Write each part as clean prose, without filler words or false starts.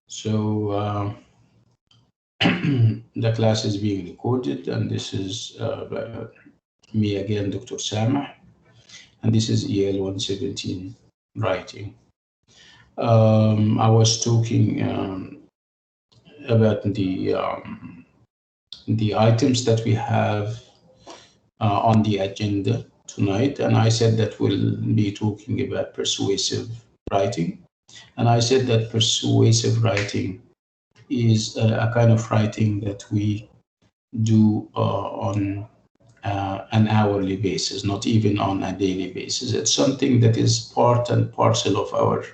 So the class is being recorded, and this is me again, Dr. Samah, and this is EL117 writing. I was talking about the items that we have on the agenda tonight, and I said that we'll be talking about persuasive writing, and I said that persuasive writing is a kind of writing that we do on an hourly basis, not even on a daily basis. It's something that is part and parcel of our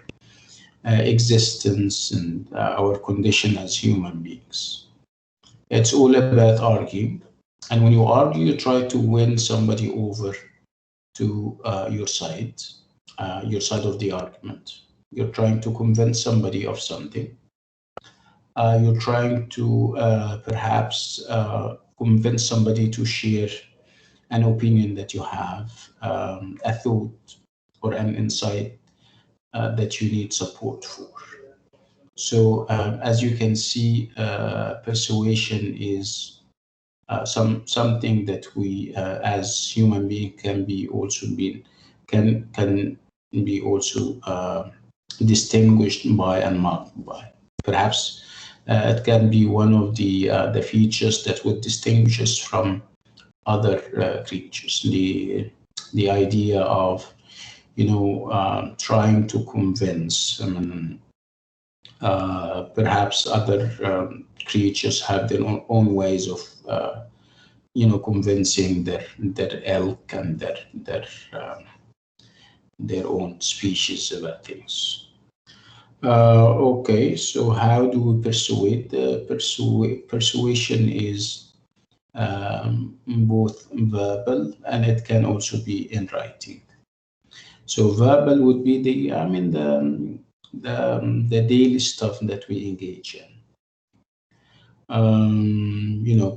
existence and our condition as human beings. It's all about arguing. And when you argue, you try to win somebody over to your side of the argument. You're trying to convince somebody of something. You're trying to perhaps convince somebody to share an opinion that you have, a thought or an insight that you need support for. So as you can see, persuasion is something that we as human being can be also distinguished by and marked by. Perhaps it can be one of the features that would distinguish us from other creatures. The idea of trying to convince. Perhaps other creatures have their own ways of convincing their elk and their own species about things. Okay, so how do we persuade? Persuasion is both verbal and it can also be in writing. So verbal would be the daily stuff that we engage in.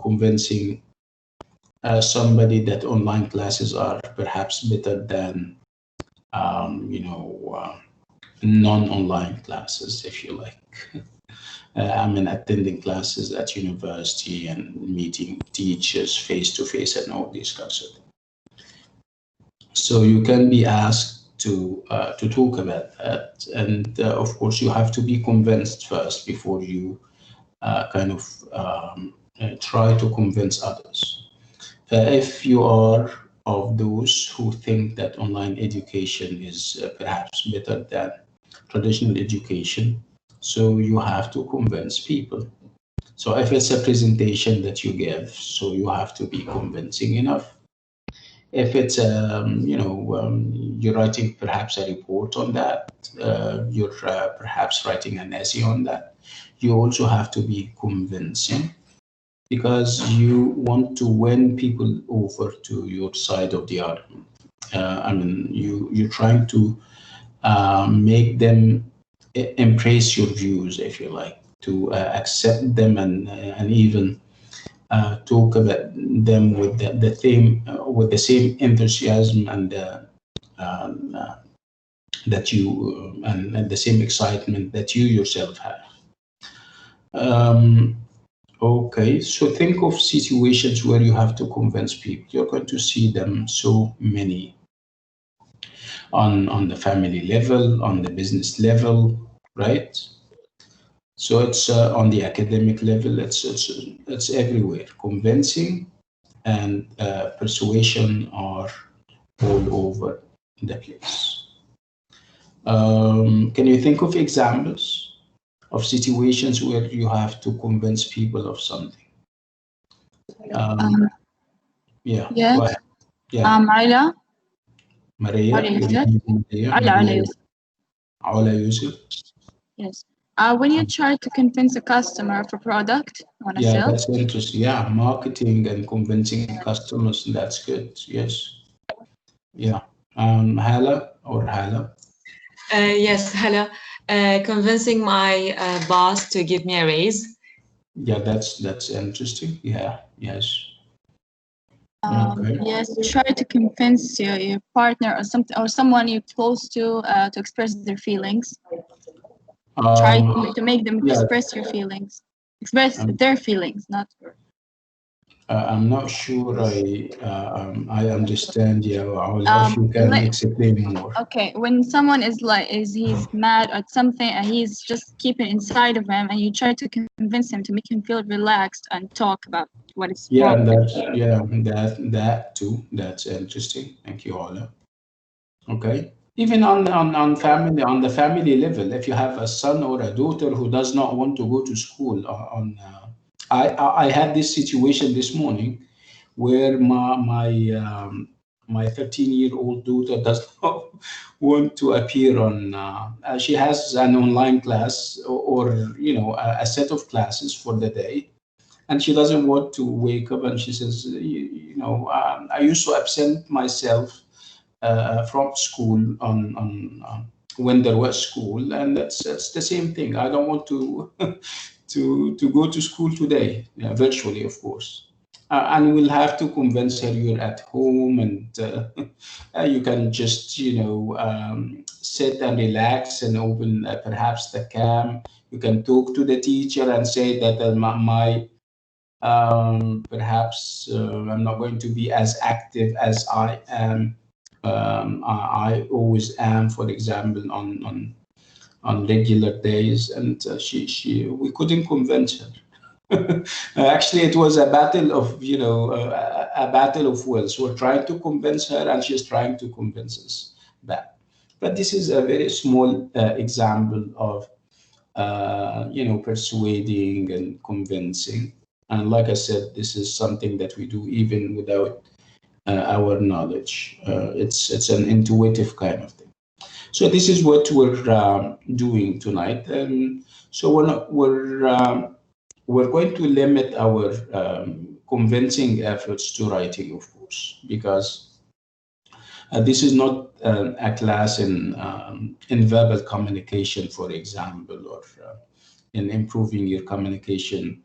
Convincing somebody that online classes are perhaps better than non-online classes, if you like. Attending classes at university and meeting teachers face-to-face and all these kinds of things. So you can be asked to talk about that, and of course you have to be convinced first before you try to convince others. If you are of those who think that online education is perhaps better than traditional education, so you have to convince people. So if it's a presentation that you give, so you have to be convincing enough. If it's you're writing perhaps a report on that, you're perhaps writing an essay on that, you also have to be convincing, because you want to win people over to your side of the argument. You're trying to make them embrace your views, if you like, to accept them and even talk about them with the same enthusiasm and that you and the same excitement that you yourself have. Okay, so think of situations where you have to convince people. You're going to see them so many on the family level, on the business level, right? So it's on the academic level. It's everywhere. Convincing and persuasion are all over the place. Can you think of examples of situations where you have to convince people of something? Yeah. Yes. Go ahead. Yeah. Maria. Maria. Ala Yusuf. Yes. When you try to convince a customer of a product on a Yeah, sale. that's interesting. Yeah, marketing and convincing customers. That's good. Yes. Yeah. Hala or Hala? Yes, Hala. Convincing my boss to give me a raise. Yeah, that's interesting. Yeah. Yes. Okay. Yes, try to convince your partner or someone you're close to express their feelings. Try to make them Yeah. express your feelings. Express their feelings, not yours. I'm not sure I understand you. If you can explain more. Okay, when someone he's mad at something and he's just keeping inside of him, and you try to convince him to make him feel relaxed and talk about what is Yeah, wrong. that too. That's interesting. Thank you, Ola. Okay. Even on family, on the family level, if you have a son or a daughter who does not want to go to school, I had this situation this morning where my 13-year-old daughter does not want to appear on. She has an online class or a set of classes for the day, and she doesn't want to wake up. And she says, I used to absent myself from school on when there was school, and that's the same thing. I don't want to to go to school today, virtually, of course. And we'll have to convince her you're at home, and you can just sit and relax and open perhaps the cam. You can talk to the teacher and say that my perhaps I'm not going to be as active as I am. I always am, for example, on regular days, and we couldn't convince her. Actually, it was a battle of a battle of wills. We're trying to convince her, and she's trying to convince us back. But this is a very small example of persuading and convincing. And like I said, this is something that we do even without our knowledge. It's an intuitive kind of thing. So this is what we're doing tonight. So we're going to limit our convincing efforts to writing, of course, because this is not a class in verbal communication, for example, or in improving your communication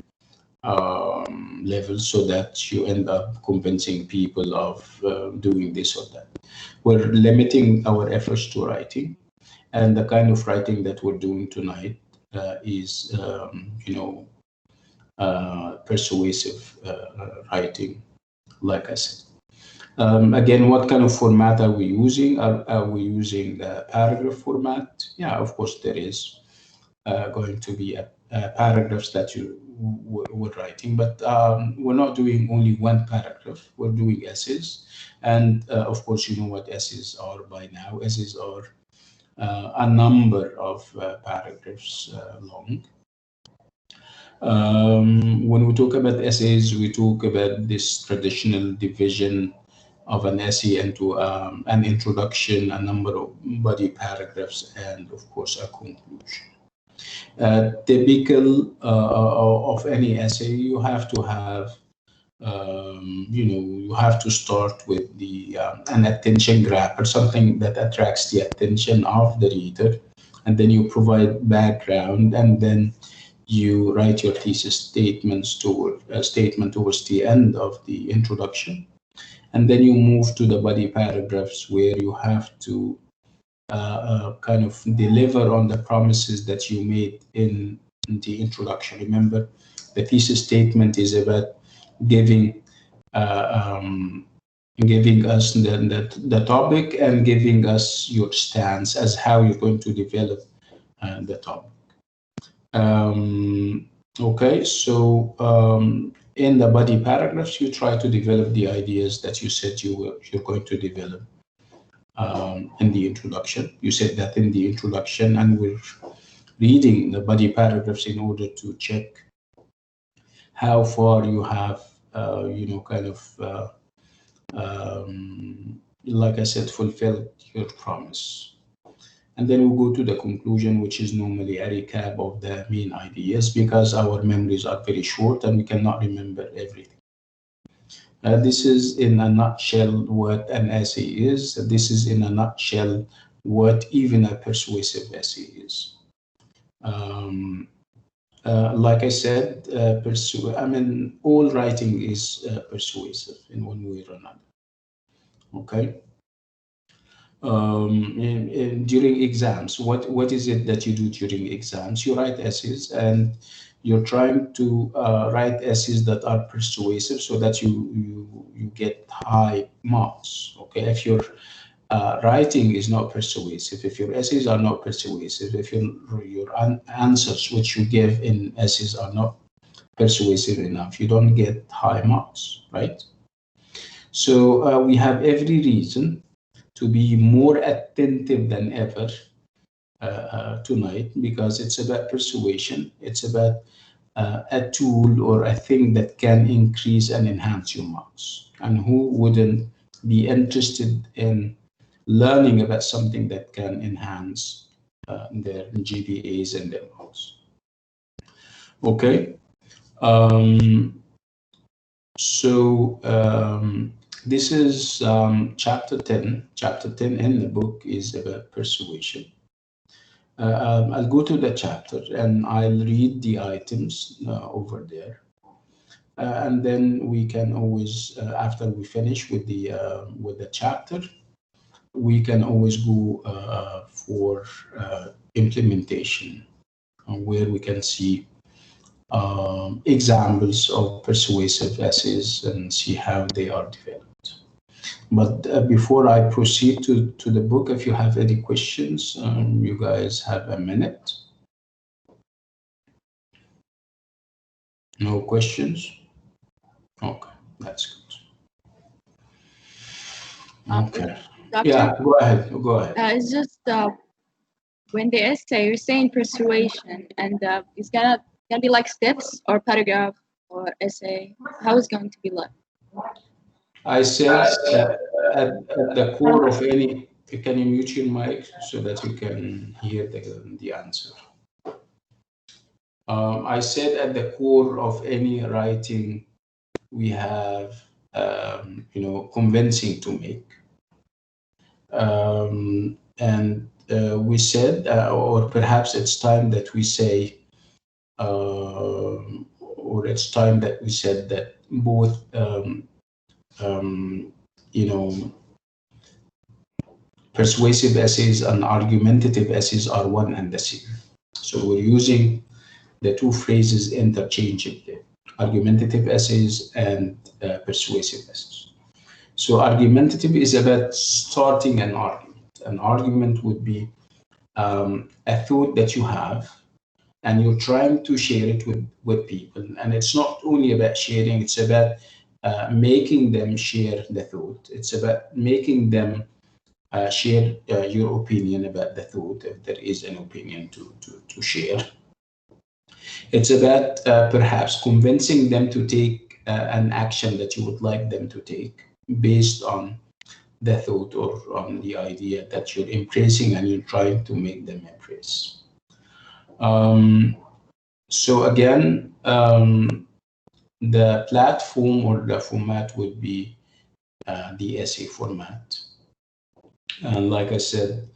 level so that you end up convincing people of doing this or that. We're limiting our efforts to writing, and the kind of writing that we're doing tonight is, persuasive writing, like I said. Again, what kind of format are we using? Are we using the paragraph format? Yeah, of course, there is going to be paragraphs that we're writing, but we're not doing only one paragraph. We're doing essays, and of course, you know what essays are by now. Essays are a number of paragraphs long. When we talk about essays, we talk about this traditional division of an essay into an introduction, a number of body paragraphs, and of course a conclusion. Typical of any essay, you have to have, you have to start with an attention grabber, something that attracts the attention of the reader, and then you provide background, and then you write your thesis statement towards the end of the introduction, and then you move to the body paragraphs where you have to kind of deliver on the promises that you made in the introduction. Remember, the thesis statement is about giving giving us the topic and giving us your stance as how you're going to develop the topic. Okay, so in the body paragraphs, you try to develop the ideas that you said you're going to develop in the introduction. You said that in the introduction, and we're reading the body paragraphs in order to check how far you have, like I said, fulfilled your promise. And then we go to the conclusion, which is normally a recap of the main ideas, because our memories are very short and we cannot remember everything. This is in a nutshell what an essay is. This is in a nutshell what even a persuasive essay is. Like I said, all writing is persuasive in one way or another. Okay. during exams. What is it that you do during exams? You write essays, and you're trying to write essays that are persuasive, so that you get high marks. Okay, if your writing is not persuasive, if your essays are not persuasive, if your answers which you give in essays are not persuasive enough, you don't get high marks, right? So we have every reason to be more attentive than ever tonight, because it's about persuasion. It's about a tool or a thing that can increase and enhance your marks. And who wouldn't be interested in learning about something that can enhance their GPAs and their marks? Okay. This is chapter 10. Chapter 10 in the book is about persuasion. I'll go to the chapter and I'll read the items over there. And then we can always, after we finish with the chapter, we can always go for implementation, where we can see examples of persuasive essays and see how they are developed. But before I proceed to the book, if you have any questions, you guys have a minute. No questions? Okay, that's good. Okay. Doctor? Yeah, go ahead. Go ahead. It's just when the essay you're saying persuasion, and it's gonna be like steps or paragraph or essay. How is going to be like? I said at the core of any. Can you mute your mic so that you can hear the answer? I said at the core of any writing, we have convincing to make, and we said, or perhaps it's time that we say, or it's time that we said that both persuasive essays and argumentative essays are one and the same. So we're using the two phrases interchangeably: argumentative essays and persuasive essays. So argumentative is about starting an argument. An argument would be a thought that you have, and you're trying to share it with people. And it's not only about sharing, it's about making them share the thought. It's about making them share your opinion about the thought, if there is an opinion to share. It's about perhaps convincing them to take an action that you would like them to take based on the thought or on the idea that you're impressing and you're trying to make them impress. So again, the platform or the format would be the essay format. And like I said,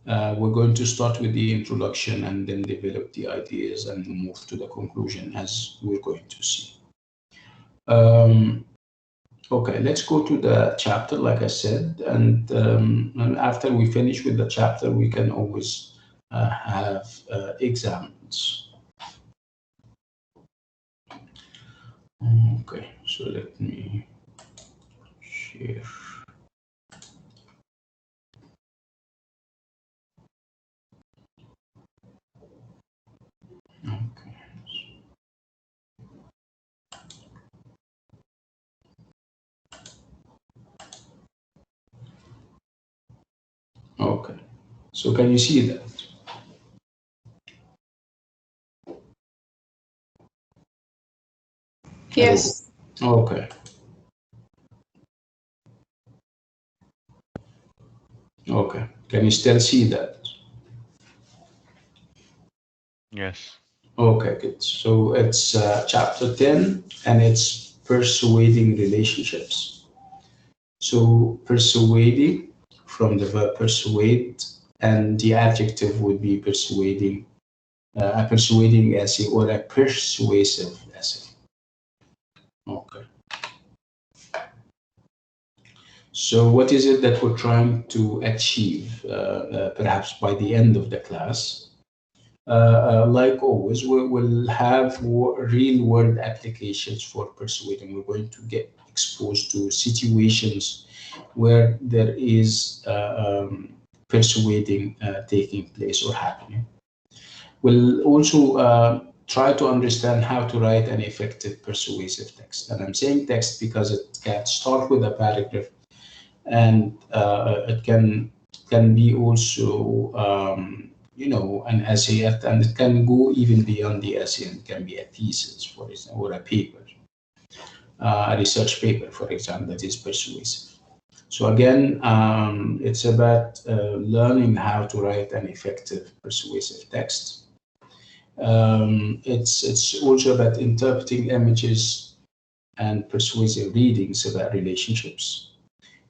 we're going to start with the introduction and then develop the ideas and move to the conclusion, as we're going to see. Okay, let's go to the chapter, like I said, and after we finish with the chapter, we can always have examples. Okay, so let me share. Okay. Okay, so can you see that? Yes. Okay. Okay, can you still see that? Yes. Okay, good. So it's chapter 10, and it's persuading relationships. So persuading, from the verb persuade, and the adjective would be persuading, a persuading essay or a persuasive essay. Okay. So what is it that we're trying to achieve, perhaps by the end of the class? Like always, we will have real-world applications for persuading. We're going to get exposed to situations where there is persuading taking place or happening. We'll also try to understand how to write an effective persuasive text. And I'm saying text because it can start with a paragraph, and it can be also an essay, and it can go even beyond the essay, and it can be a thesis, for example, or a paper, a research paper, for example, that is persuasive. So again, it's about learning how to write an effective persuasive text. It's also about interpreting images and persuasive readings about relationships.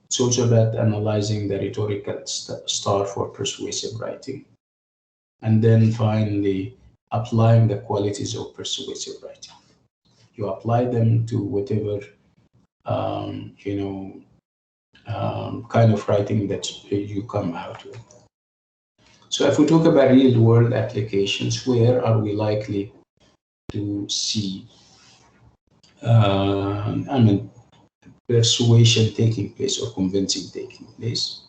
It's also about analyzing the rhetorical style for persuasive writing. And then finally, applying the qualities of persuasive writing. You apply them to whatever, kind of writing that you come out with. So if we talk about real world applications, where are we likely to see persuasion taking place or convincing taking place?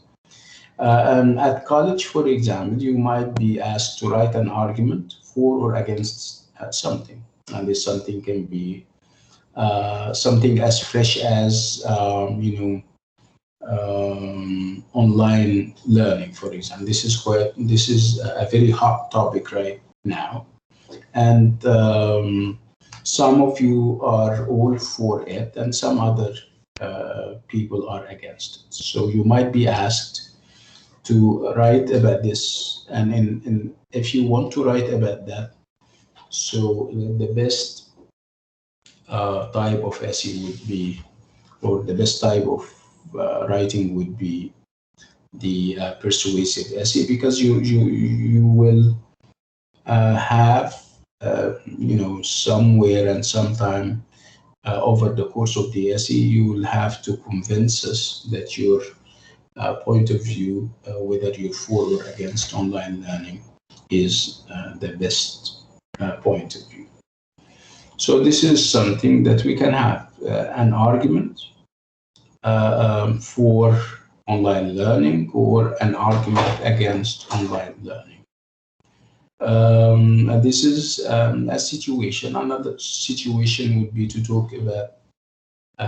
At college, for example, you might be asked to write an argument for or against something. And this something can be something as fresh as, online learning, for example. This is a very hot topic right now. And some of you are all for it, and some other people are against it. So you might be asked to write about this, and if you want to write about that, so the best type of essay would be, or the best type of writing would be the persuasive essay, because you will have somewhere and sometime over the course of the essay, you will have to convince us that your point of view, whether you're for or against online learning, is the best point of view. So this is something that we can have, an argument for online learning, or an argument against online learning. And this is a situation. Another situation would be to talk about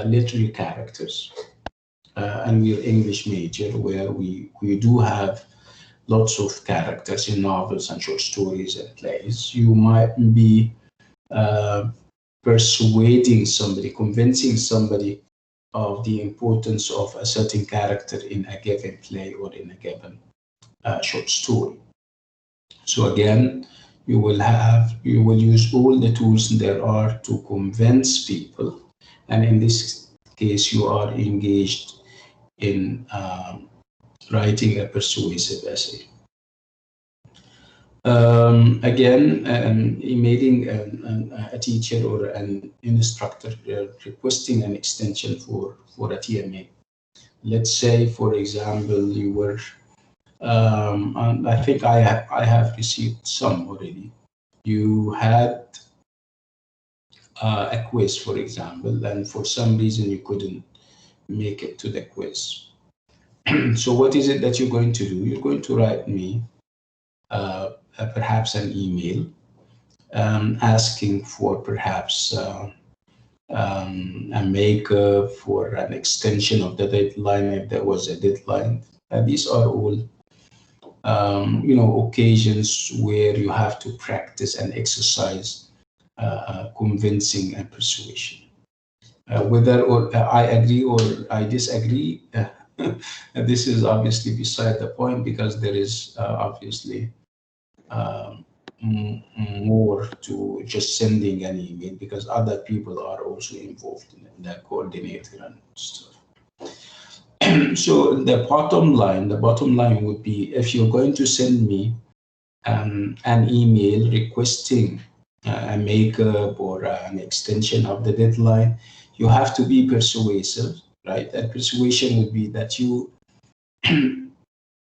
literary characters. And we're English major, where we do have lots of characters in novels and short stories and plays. You might be persuading somebody, convincing somebody of the importance of a certain character in a given play or in a given short story. So again, you will use all the tools there are to convince people, and in this case, you are engaged in writing a persuasive essay. Again, emailing a teacher or an instructor requesting an extension for a TMA. Let's say, for example, you were, and I think I have received some already. You had a quiz, for example, and for some reason you couldn't make it to the quiz. So what is it that you're going to do? You're going to write me perhaps an email asking for perhaps a makeup, for an extension of the deadline if there was a deadline. These are all occasions where you have to practice and exercise convincing and persuasion. Whether or I agree or I disagree, this is obviously beside the point, because there is obviously more to just sending an email, because other people are also involved in the coordinator and stuff. So the bottom line would be, if you're going to send me an email requesting a makeup or an extension of the deadline, you have to be persuasive, right? And persuasion would be that you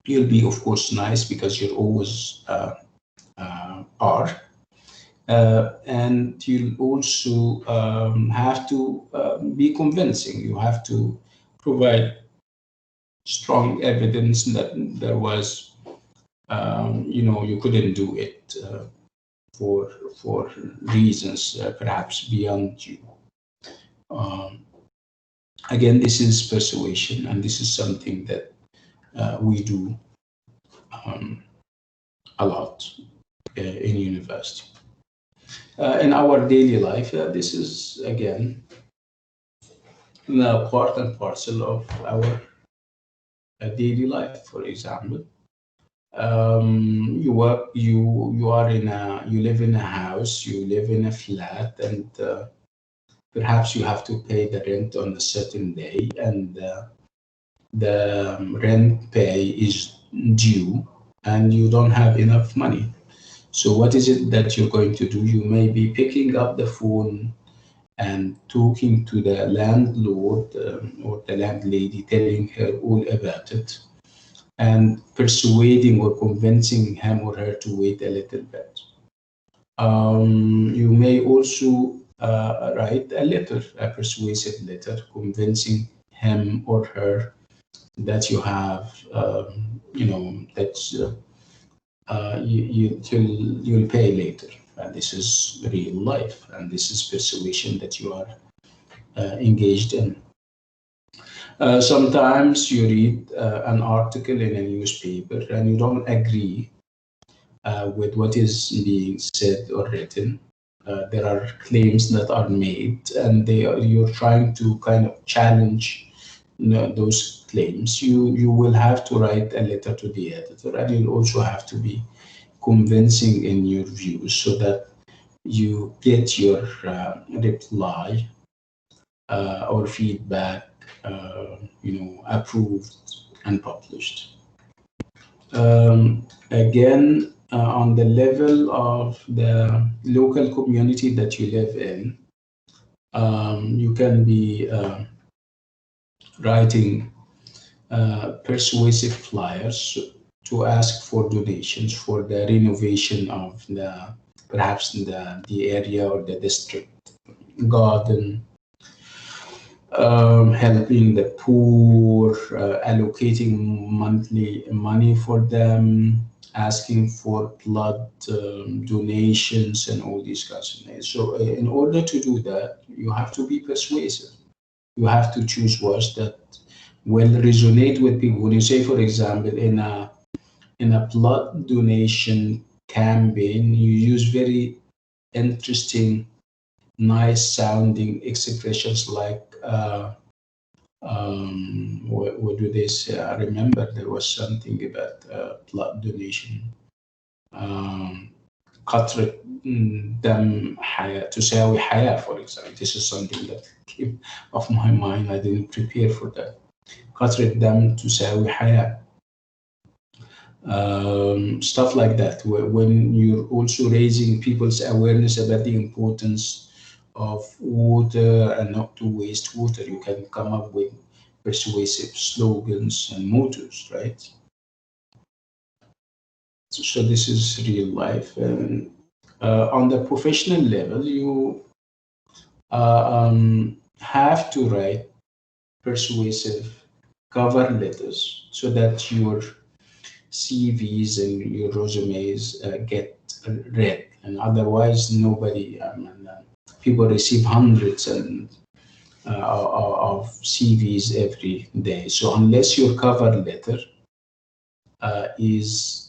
you'll be, of course, nice because you're always are. And you'll also have to be convincing. You have to provide strong evidence that there was, you couldn't do it for reasons perhaps beyond you. Um, Again, this is persuasion, and this is something that we do um, a lot in university. In our daily life, this is again the part and parcel of our daily life. For example, you live in a house, you live in a flat, and perhaps you have to pay the rent on a certain day, and the rent pay is due, and you don't have enough money. So what is it that you're going to do? You may be picking up the phone and talking to the landlord or the landlady, telling her all about it, and persuading or convincing him or her to wait a little bit. You may also write a letter, a persuasive letter, convincing him or her that you have, that you'll pay later. And this is real life, and this is persuasion that you are engaged in. Sometimes you read an article in a newspaper and you don't agree with what is being said or written. There are claims that are made, and you're trying to kind of challenge those claims. You will have to write a letter to the editor, and you'll also have to be convincing in your views so that you get your reply or feedback, approved and published. Again, on the level of the local community that you live in, you can be writing persuasive flyers to ask for donations for the renovation of perhaps the area or the district garden, helping the poor, allocating monthly money for them, asking for blood donations, and all these kinds of things. So in order to do that, you have to be persuasive. You have to choose words that will resonate with people. When you say, for example, in a blood donation campaign, you use very interesting, nice sounding expressions like what do they say? I remember there was something about blood donation. قطرة دم حياة تساوي حياة, for example. This is something that came off my mind. I didn't prepare for that. قطرة دم تساوي حياة. Stuff like that. When you're also raising people's awareness about the importance of water and not to waste water, you can come up with persuasive slogans and mottos, right? So this is real life. And on the professional level, you have to write persuasive cover letters so that your CVs and your resumes get read, and otherwise nobody. People receive hundreds of CVs every day. So unless your cover letter is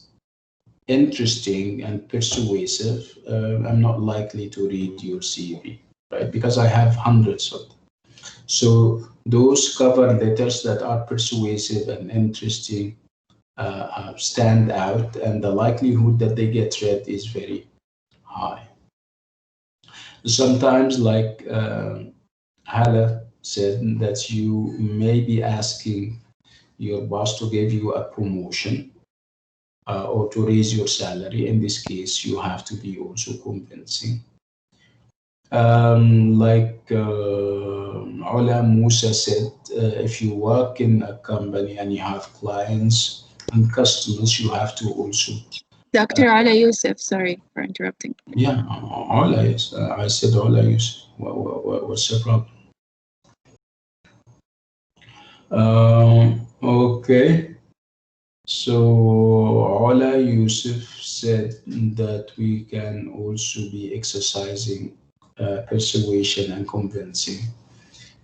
interesting and persuasive, I'm not likely to read your CV, right? Because I have hundreds of them. So those cover letters that are persuasive and interesting stand out, and the likelihood that they get read is very high. Sometimes, like Hala said, that you may be asking your boss to give you a promotion or to raise your salary. In this case, you have to be also convincing. Like Ola Musa said, if you work in a company and you have clients and customers, you have to also. Dr. Ala Yusuf, sorry for interrupting. Yeah, Ola, yes. I said Ola Yusuf. What's the problem? Okay. So Ola Yusuf said that we can also be exercising persuasion and convincing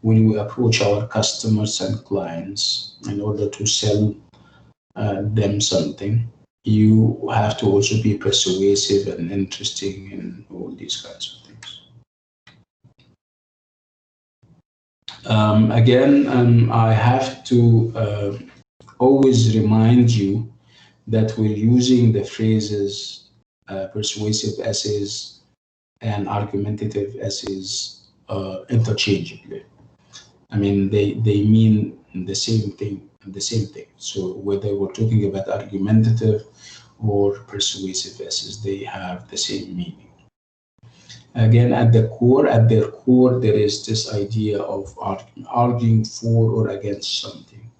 when we approach our customers and clients in order to sell them something. You have to also be persuasive and interesting in all these kinds of things. Again, I have to always remind you that we're using the phrases persuasive essays and argumentative essays interchangeably. I mean, they mean the same thing. So whether we're talking about argumentative or persuasive essays, they have the same meaning. Again, at their core, there is this idea of arguing for or against something,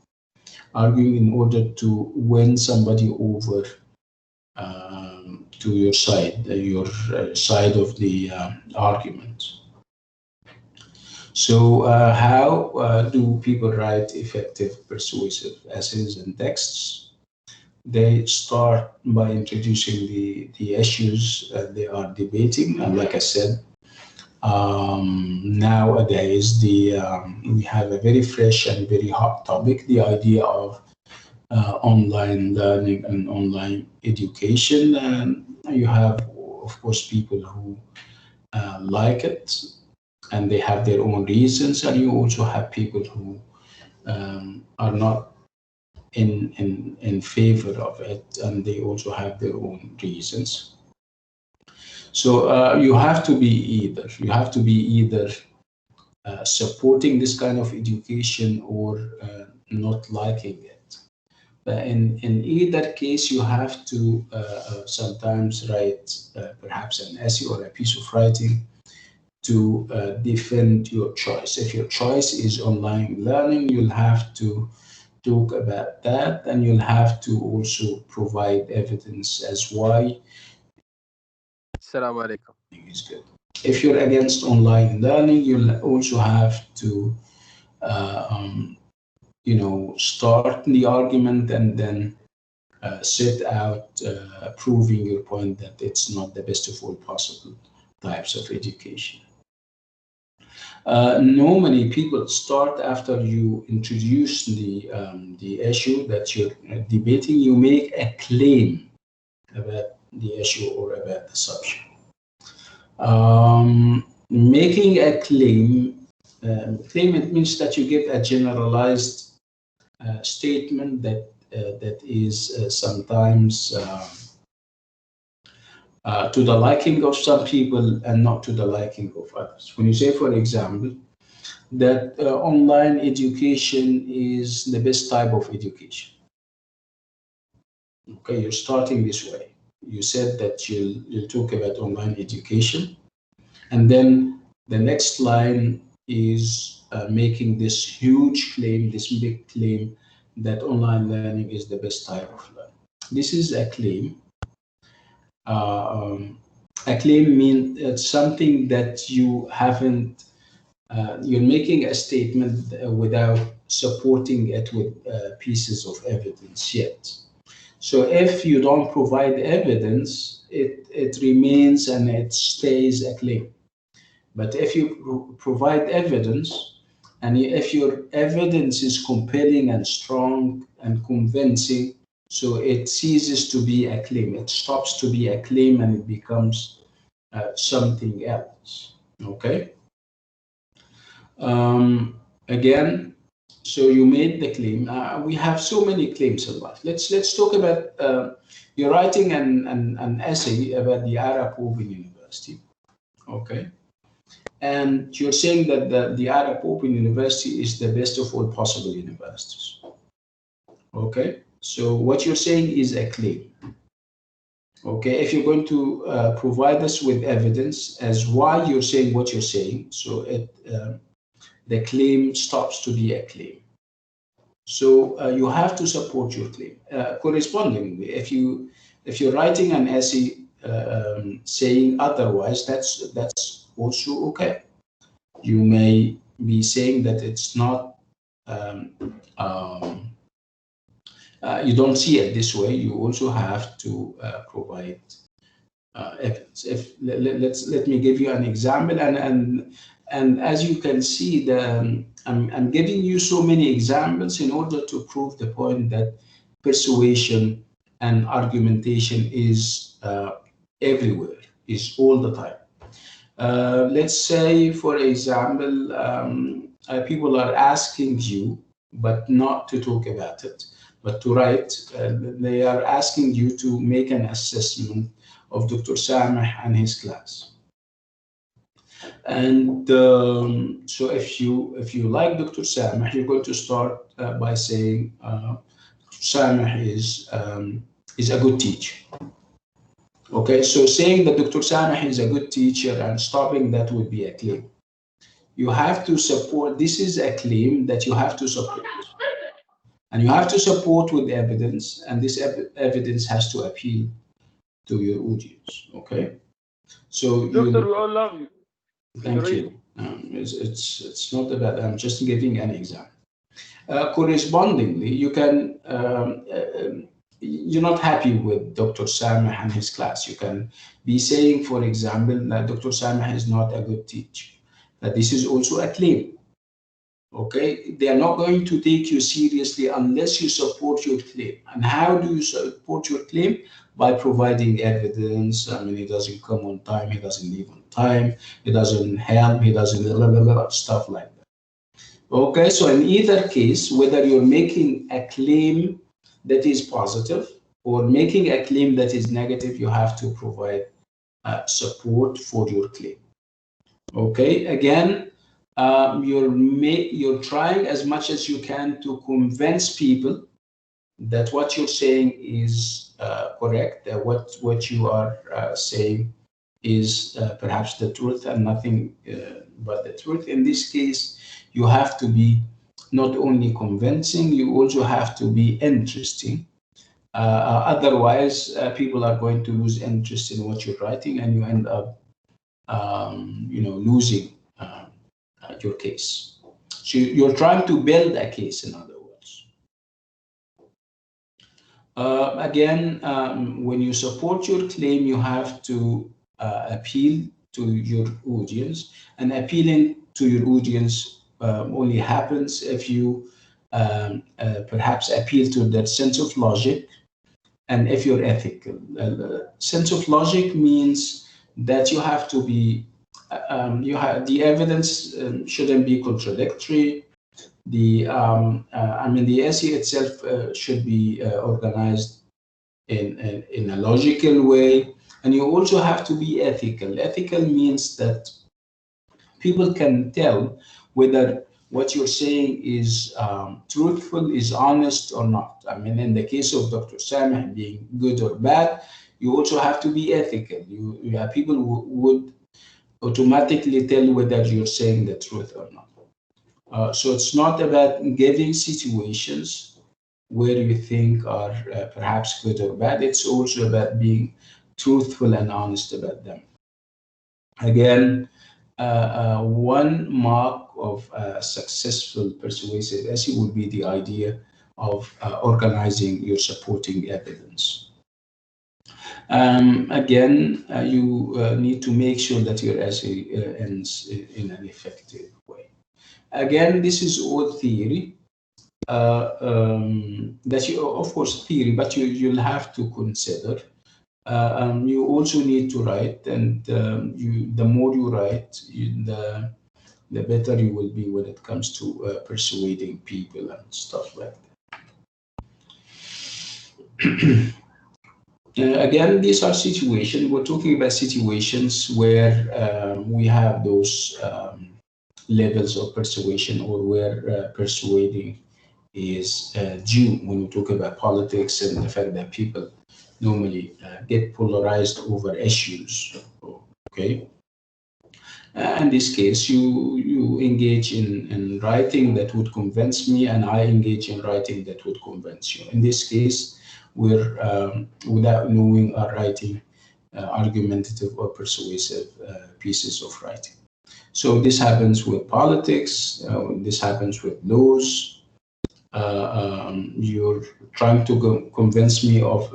arguing in order to win somebody over to your side of the argument. So how do people write effective persuasive essays and texts? They start by introducing the issues they are debating, and like I said, nowadays we have a very fresh and very hot topic, the idea of online learning and online education. And you have, of course, people who like it and they have their own reasons, and you also have people who are not in favor of it, and they also have their own reasons. So you have to be either supporting this kind of education or not liking it. In either case, you have to sometimes write perhaps an essay or a piece of writing to defend your choice. If your choice is online learning, you'll have to talk about that, and you'll have to also provide evidence as why Assalamu alaikum. is good. If you're against online learning, you'll also have to start the argument and then set out proving your point that it's not the best of all possible types of education. Normally, people start after you introduce the issue that you're debating. You make a claim about the issue or about the subject. Making a claim, it means that you give a generalized statement that is sometimes to the liking of some people and not to the liking of others. When you say, for example, that online education is the best type of education. Okay, you're starting this way. You said that you'll talk about online education, and then the next line is making this huge claim, this big claim that online learning is the best type of learning. This is a claim. A claim means something that you haven't, you're making a statement without supporting it with pieces of evidence yet. So if you don't provide evidence, it remains and it stays a claim. But if you provide evidence, and if your evidence is compelling and strong and convincing, so it ceases to be a claim. It stops to be a claim and it becomes something else. Okay. Again, so you made the claim. We have so many claims in life. Let's talk about you're writing an essay about the Arab Open University. Okay. And you're saying that the Arab Open University is the best of all possible universities. Okay. So what you're saying is a claim. Okay, if you're going to provide us with evidence as why you're saying what you're saying, so the claim stops to be a claim. So you have to support your claim. Correspondingly, if you're writing an essay saying otherwise, that's also okay. You may be saying that it's not. You don't see it this way. You also have to provide evidence. Let me give you an example, and as you can see, I'm giving you so many examples in order to prove the point that persuasion and argumentation is everywhere, is all the time. Let's say, for example, people are asking you, but not to talk about it, but to write. They are asking you to make an assessment of Dr. Sameh and his class. And so if you like Dr. Sameh, you're going to start by saying Sameh is a good teacher. Okay, so saying that Dr. Sameh is a good teacher and stopping that would be a claim. You have to support, this is a claim that you have to support. And you have to support with evidence, and this evidence has to appeal to your audience, okay? So Doctor, we all love you. Thank you. It's not about, I'm just giving an example. Correspondingly, you can, you're not happy with Dr. Sameh and his class. You can be saying, for example, that Dr. Sameh is not a good teacher. That this is also a claim. Okay, they are not going to take you seriously unless you support your claim. And how do you support your claim? By providing evidence. I mean, he doesn't come on time, he doesn't leave on time, he doesn't help, he doesn't stuff like that. Okay, so in either case, whether you're making a claim that is positive or making a claim that is negative, you have to provide support for your claim. Okay, again, you're trying as much as you can to convince people that what you're saying is correct, that what you are saying is perhaps the truth and nothing but the truth. In this case, you have to be not only convincing, you also have to be interesting. Otherwise, people are going to lose interest in what you're writing, and you end up, losing your case. So you're trying to build a case, in other words. Again, when you support your claim, you have to appeal to your audience, and appealing to your audience only happens if you perhaps appeal to their sense of logic, and if you're ethical. Sense of logic means that you have to be, the evidence shouldn't be contradictory. The essay itself should be organized in a logical way, and you also have to be ethical. Ethical means that people can tell whether what you're saying is truthful, is honest or not. I mean, in the case of Dr. Sameh being good or bad, you also have to be ethical. People would automatically tell whether you're saying the truth or not. So it's not about giving situations where you think are perhaps good or bad. It's also about being truthful and honest about them. Again, one mark of a successful persuasive essay would be the idea of organizing your supporting evidence. Again, you need to make sure that your essay ends in an effective way. Again, this is all theory. That you, of course, theory, but you'll have to consider. You also need to write, and the more you write, the better you will be when it comes to persuading people and stuff like that. Again, these are situations. We're talking about situations where we have those levels of persuasion, or where persuading is due, when we talk about politics and the fact that people normally get polarized over issues. Okay. In this case, you engage in writing that would convince me, and I engage in writing that would convince you. In this case, we're without knowing, are writing argumentative or persuasive pieces of writing. So this happens with politics. This happens with laws. You're trying to convince me of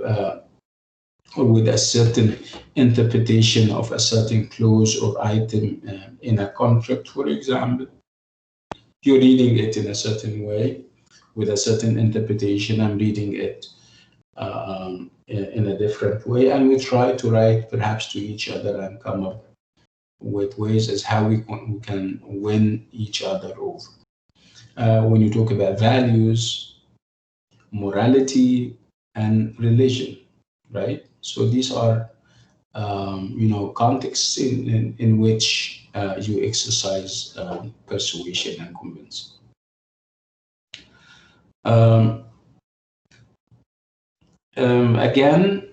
or with a certain interpretation of a certain clause or item in a contract, for example. You're reading it in a certain way with a certain interpretation. I'm reading it in a different way, and we try to write perhaps to each other and come up with ways as how we can win each other over. When you talk about values, morality, and religion, right? So these are contexts in which you exercise persuasion and convincing. Again,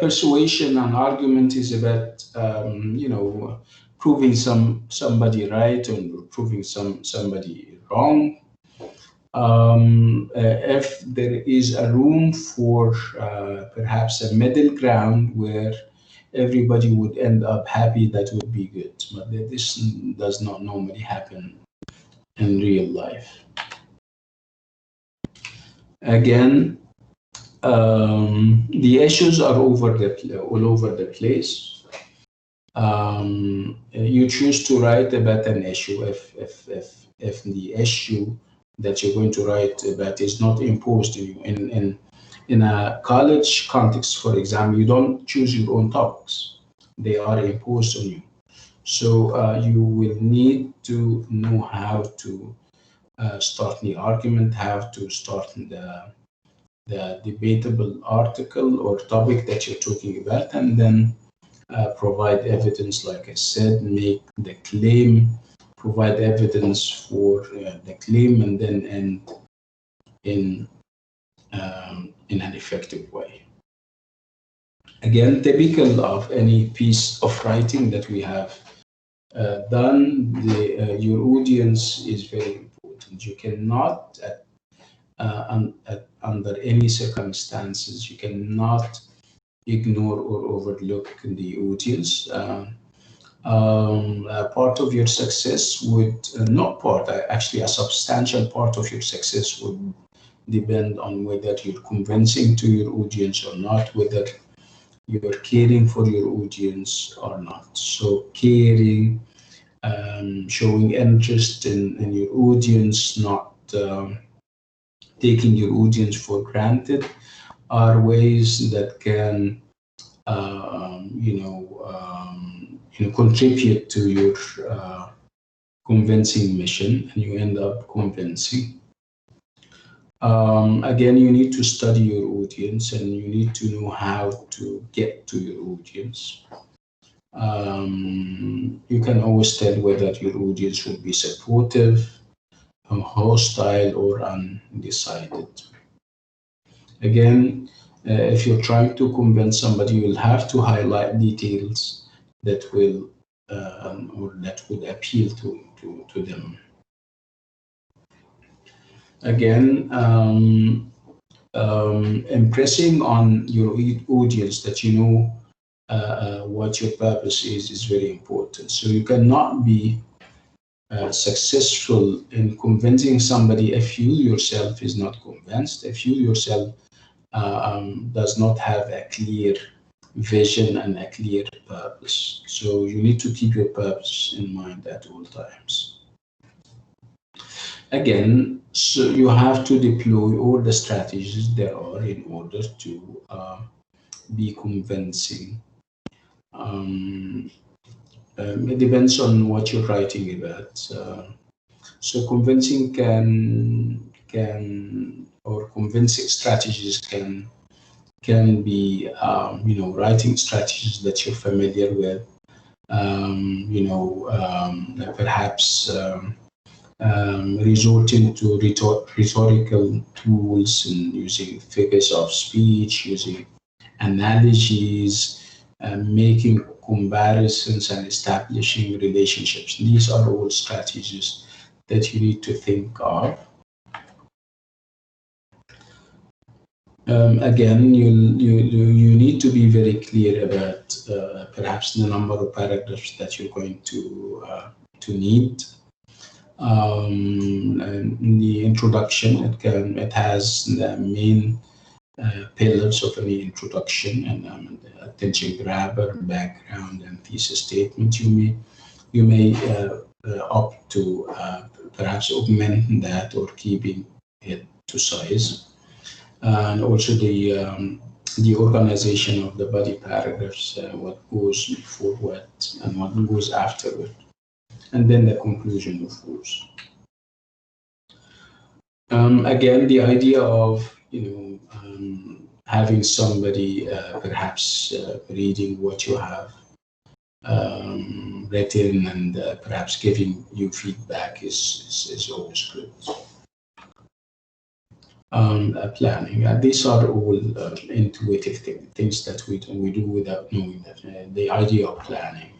persuasion and argument is about proving somebody right or proving somebody wrong. If there is a room for perhaps a middle ground where everybody would end up happy, that would be good. But this does not normally happen in real life. Again, the issues are all over the place. You choose to write about an issue if the issue that you're going to write about is not imposed on you. In a college context, for example, you don't choose your own topics; they are imposed on you. So you will need to know how to start the argument, how to start the debatable article or topic that you're talking about, and then provide evidence, like I said, make the claim, provide evidence for the claim, and then end in an effective way. Again, typical of any piece of writing that we have done, your audience is very important. You cannot, under any circumstances, you cannot ignore or overlook the audience. Part of your success would, not part, actually a substantial part of your success would depend on whether you're convincing to your audience or not, whether you're caring for your audience or not. So caring, showing interest in your audience, not taking your audience for granted, are ways that can contribute to your convincing mission, and you end up convincing. Again, you need to study your audience, and you need to know how to get to your audience. You can always tell whether your audience will be supportive, hostile, or undecided. Again, if you're trying to convince somebody, you'll have to highlight details that will or that would appeal to them. Again, impressing on your audience that you know what your purpose is very important. So you cannot be successful in convincing somebody if you yourself is not convinced, if you yourself does not have a clear vision and a clear purpose. So you need to keep your purpose in mind at all times. Again, so you have to deploy all the strategies there are in order to be convincing. It depends on what you're writing about. So convincing or convincing strategies can be writing strategies that you're familiar with. Perhaps resorting to rhetorical tools and using figures of speech, using analogies, making comparisons and establishing relationships. These are all strategies that you need to think of. Again, you need to be very clear about perhaps the number of paragraphs that you're going to need. In the introduction, it has the main pillars of any introduction and attention grabber, background, and thesis statement. You may opt to perhaps augment that or keeping it to size. And also the organization of the body paragraphs, what goes before what and what goes afterward, and then the conclusion, of course. Again, the idea of having somebody perhaps reading what you have written and perhaps giving you feedback is always good. Planning. These are all intuitive things that we do without knowing that. The idea of planning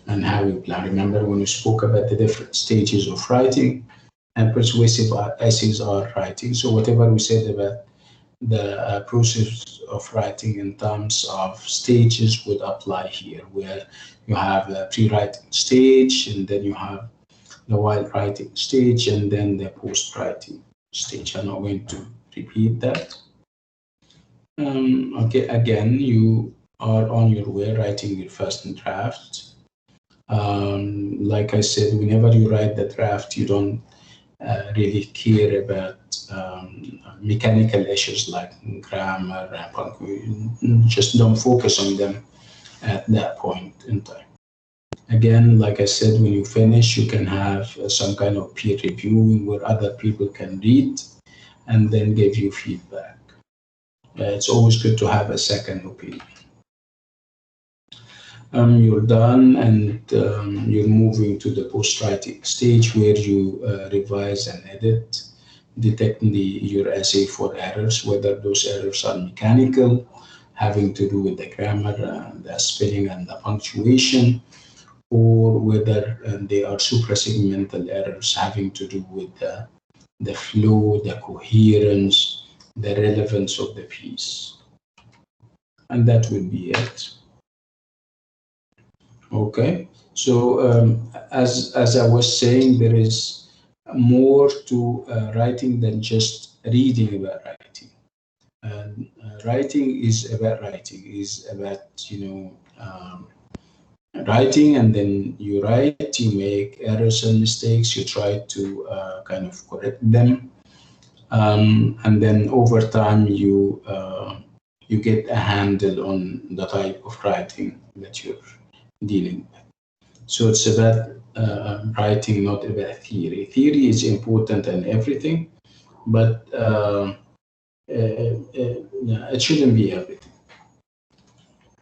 and how you plan. Remember when we spoke about the different stages of writing, and persuasive essays are writing. So whatever we said about the process of writing in terms of stages would apply here, where you have a pre-writing stage, and then you have the while writing stage, and then the post-writing stage. I'm not going to repeat that. Okay, again, you are on your way writing your first draft. Like I said, whenever you write the draft, you don't really care about mechanical issues like grammar and punctuation. Just don't focus on them at that point in time. Again, like I said, when you finish, you can have some kind of peer reviewing where other people can read and then give you feedback. It's always good to have a second opinion. You're done, and you're moving to the post-writing stage where you revise and edit, detecting your essay for errors, whether those errors are mechanical, having to do with the grammar, the spelling, and the punctuation, or whether they are suprasegmental errors having to do with the flow, the coherence, the relevance of the piece. And that will be it. Okay, so as I was saying, there is more to writing than just reading about writing. Writing is about writing, is about writing, and then you write, you make errors and mistakes, you try to kind of correct them, and then over time you get a handle on the type of writing that you're dealing with. So it's about writing, not about theory. Theory is important and everything, but it shouldn't be everything.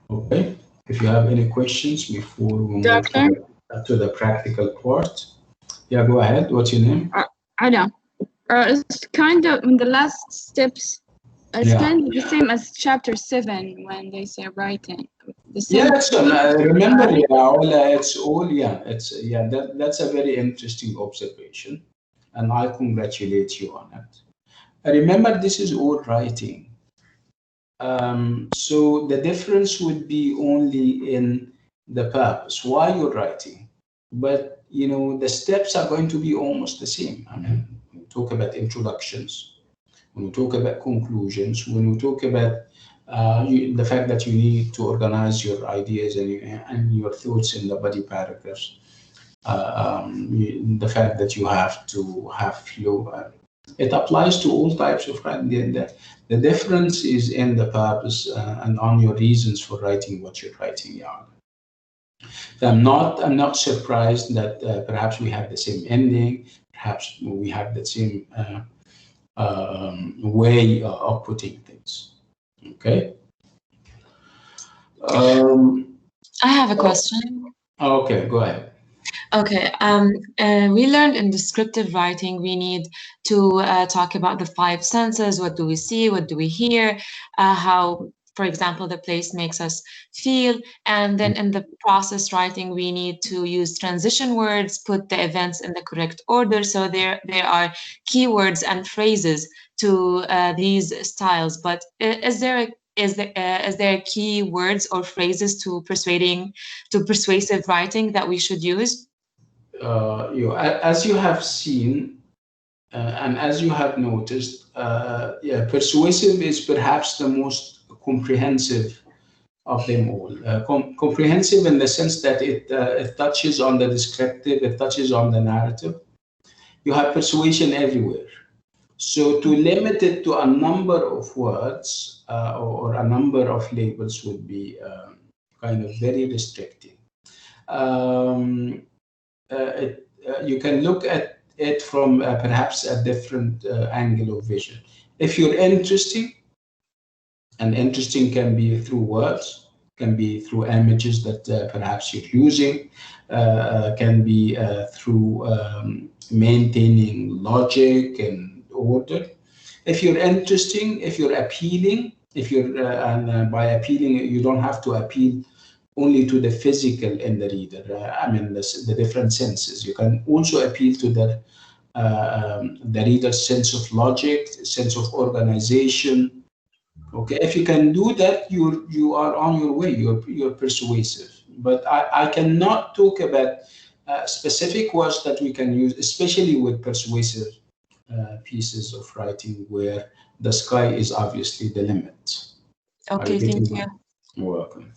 Okay. If you have any questions before we move to the practical part, yeah, go ahead. What's your name? Ada. It's kind of in the last steps. It's kind of the same as chapter 7 when they say writing. The same. Yeah, it's, remember, it's all, that's a very interesting observation, and I congratulate you on it. Remember, this is all writing. So the difference would be only in the purpose, why you're writing, but the steps are going to be almost the same. I mean, we talk about introductions, when we talk about conclusions, when we talk about the fact that you need to organize your ideas and your thoughts in the body paragraphs, the fact that you have to have flow. It applies to all types of writing. The difference is in the purpose and on your reasons for writing what you're writing. Yeah. So I'm not surprised that perhaps we have the same ending, perhaps we have the same way of putting things. Okay. I have a question. Okay, go ahead. Okay, we learned in descriptive writing we need to talk about the five senses. What do we see? What do we hear? How, for example, the place makes us feel. And then in the process writing, we need to use transition words, put the events in the correct order. So there are keywords and phrases to these styles. But is there key words or phrases to persuasive writing that we should use? As you have seen and as you have noticed, yeah, persuasive is perhaps the most comprehensive of them all. Comprehensive in the sense that it touches on the descriptive, it touches on the narrative. You have persuasion everywhere. So to limit it to a number of words or a number of labels would be kind of very restricting. You can look at it from perhaps a different angle of vision. If you're interesting, and interesting can be through words, can be through images that perhaps you're using, can be through maintaining logic and order. If you're interesting, if you're appealing, if you're, and by appealing, you don't have to appeal only to the physical in the reader. I mean, the different senses. You can also appeal to the reader's sense of logic, sense of organization. Okay, if you can do that, you are on your way. You're persuasive. But I cannot talk about specific words that we can use, especially with persuasive pieces of writing where the sky is obviously the limit. Okay, thank you. You're welcome.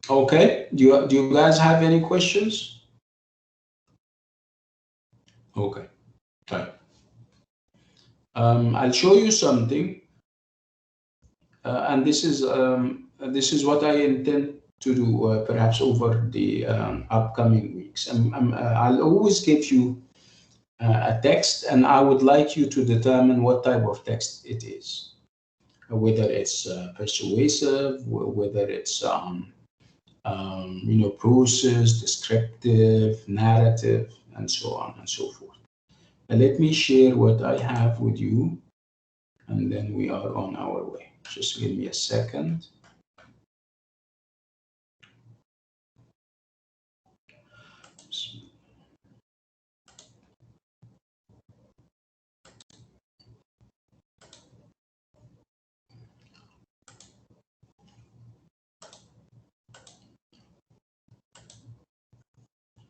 Okay, do you guys have any questions? Okay, fine. I'll show you something, and this is what I intend to do perhaps over the upcoming weeks. I'll always give you a text, and I would like you to determine what type of text it is, whether it's persuasive, whether it's process, descriptive, narrative, and so on and so forth. Let me share what I have with you, and then we are on our way. Just give me a second.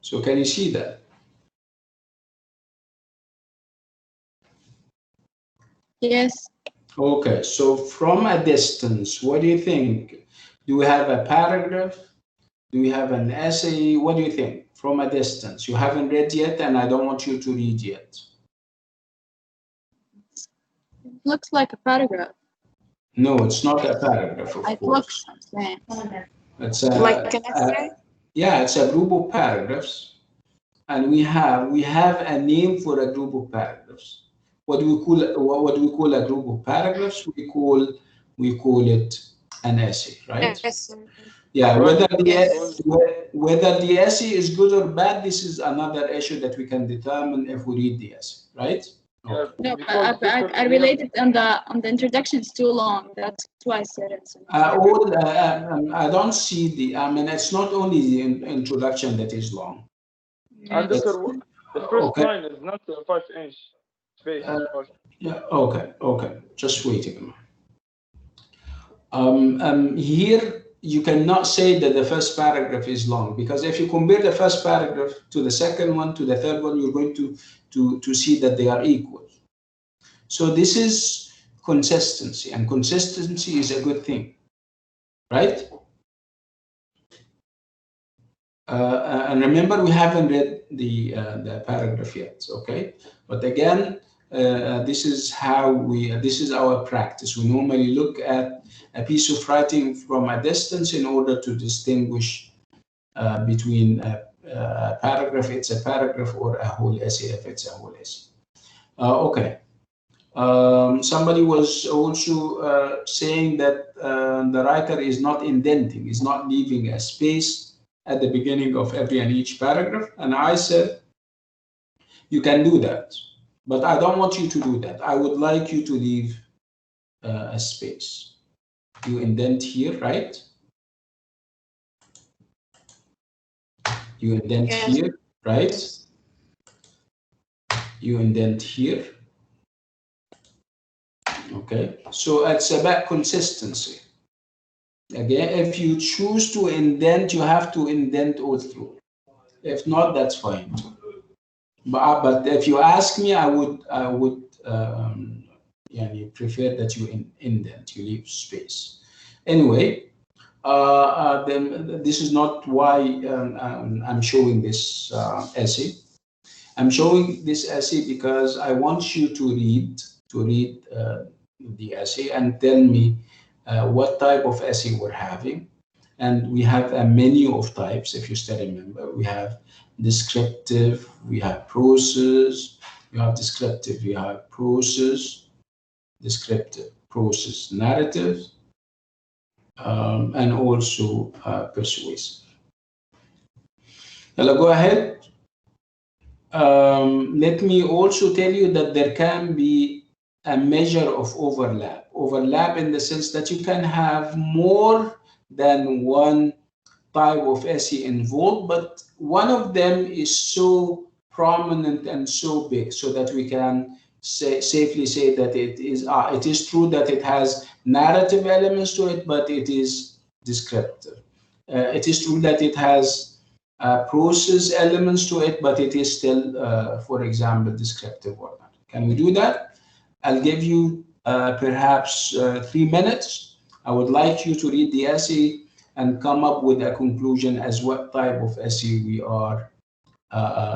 So can you see that? Yes. Okay, so from a distance, what do you think? Do we have a paragraph? Do we have an essay? What do you think? From a distance. You haven't read yet, and I don't want you to read yet. It looks like a paragraph. No, it's not a paragraph, of It course. looks something. It's Like an essay? yeah, it's a group of paragraphs, and we have a name for a group of paragraphs. What do we call a group of paragraphs? We call it an essay, right? Yes. Yeah, Right. whether the essay is good or bad, this is another issue that we can determine if we read the essay, right? Yeah, No, because I related on the introduction is too long. That's why I said it. I don't see the. I mean, it's not only the introduction that is long. And Yes. the first Okay. line is not 5-inch space. Yeah. Okay. Just wait a minute. Here you cannot say that the first paragraph is long, because if you compare the first paragraph to the second one to the third one, you're going to see that they are equal. So this is consistency, and consistency is a good thing, right? And remember, we haven't read the paragraph yet, okay? But again, this is our practice. We normally look at a piece of writing from a distance in order to distinguish between a paragraph, it's a paragraph, or a whole essay, if it's a whole essay. Okay. Somebody was also saying that the writer is not indenting, is not leaving a space at the beginning of every and each paragraph. And I said, you can do that, but I don't want you to do that. I would like you to leave a space. You indent here, right? You indent here, right? You indent here. Okay, so it's about consistency. Again, if you choose to indent, you have to indent all through. If not, that's fine. But if you ask me, I would prefer that you indent, you leave space. Anyway, then this is not why I'm showing this essay. I'm showing this essay because I want you to read the essay and tell me what type of essay we're having. And we have a menu of types, if you still remember. We have descriptive, we have process, we have descriptive, we have process, descriptive, process, narrative, and also persuasive. Now go ahead. Let me also tell you that there can be a measure of overlap. Overlap in the sense that you can have more than one type of essay involved, but one of them is so prominent and so big so that we can safely say that it is true that it has narrative elements to it, but it is descriptive. It is true that it has process elements to it, but it is still, for example, descriptive or not. Can we do that? I'll give you perhaps 3 minutes. I would like you to read the essay and come up with a conclusion as what type of essay we are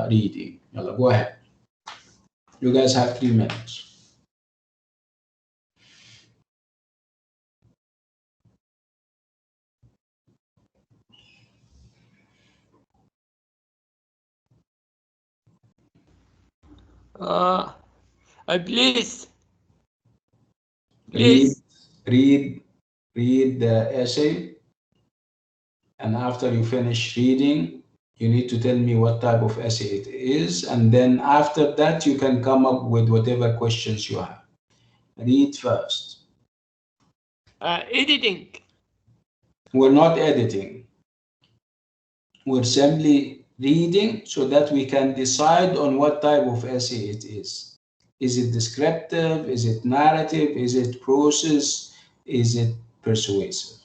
reading. Yalla, go ahead. You guys have 3 minutes. Please. Read the essay, and after you finish reading, you need to tell me what type of essay it is, and then after that you can come up with whatever questions you have. Read first. Editing. We're not editing. We're simply reading so that we can decide on what type of essay it is. Is it descriptive? Is it narrative? Is it process? Is it persuasive?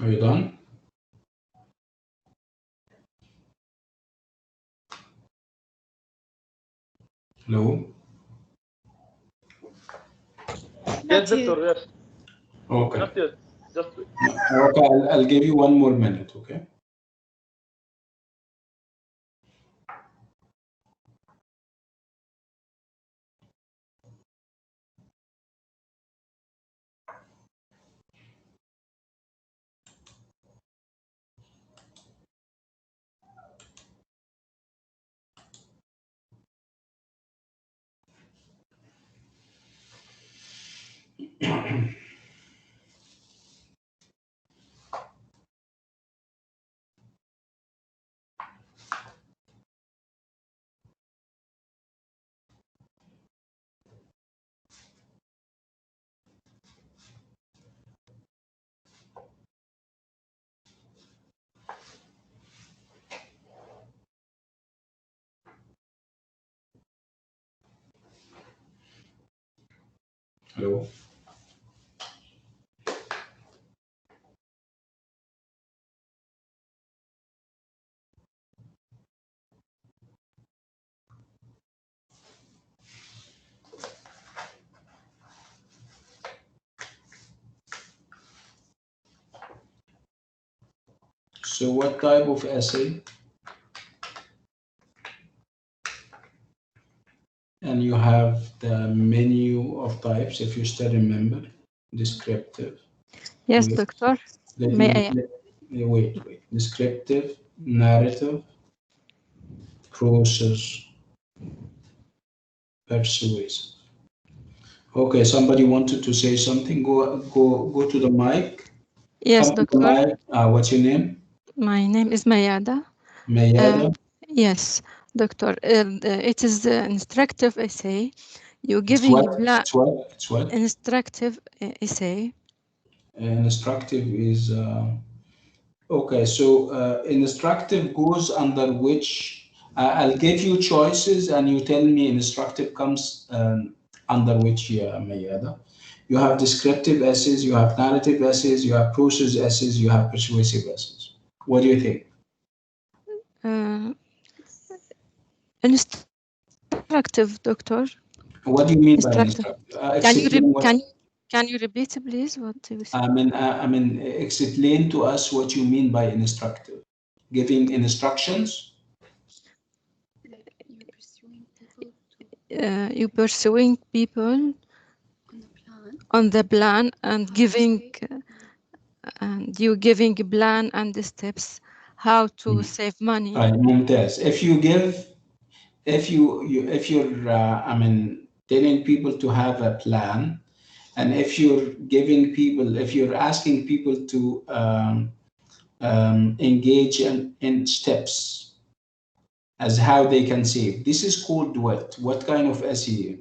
Are you done? Hello? Yes, doctor, yes. Okay. Not yet. Just Okay, I'll give you one more minute, okay? Hello? So what type of essay? And you have the menu of types, if you still remember. Descriptive. Yes, Wait, doctor. let May me, I? wait. Descriptive, narrative, process, persuasive. Okay, somebody wanted to say something. Go to the mic. Yes, Come to the doctor. mic. What's your name? My name is Mayada. Mayada. Yes, doctor. It is the instructive essay. You're It's giving what? It's what? It's what? instructive essay. Instructive is okay. So instructive goes under which I'll give you choices, and you tell me instructive comes under which Mayada. You have descriptive essays, you have narrative essays, you have process essays, you have persuasive essays. What do you think? Uh, instructive, doctor. What do you mean by Instructive. instructive? Can you Explain what. can you repeat, please? What you said? I mean, explain to us what you mean by instructive. Giving instructions. You pursuing people on the plan and giving and you giving a plan and the steps how to save money. Right, ممتاز. If you're I mean telling people to have a plan, and if you're asking people to engage in steps as how they can save, this is called what? What kind of SEO?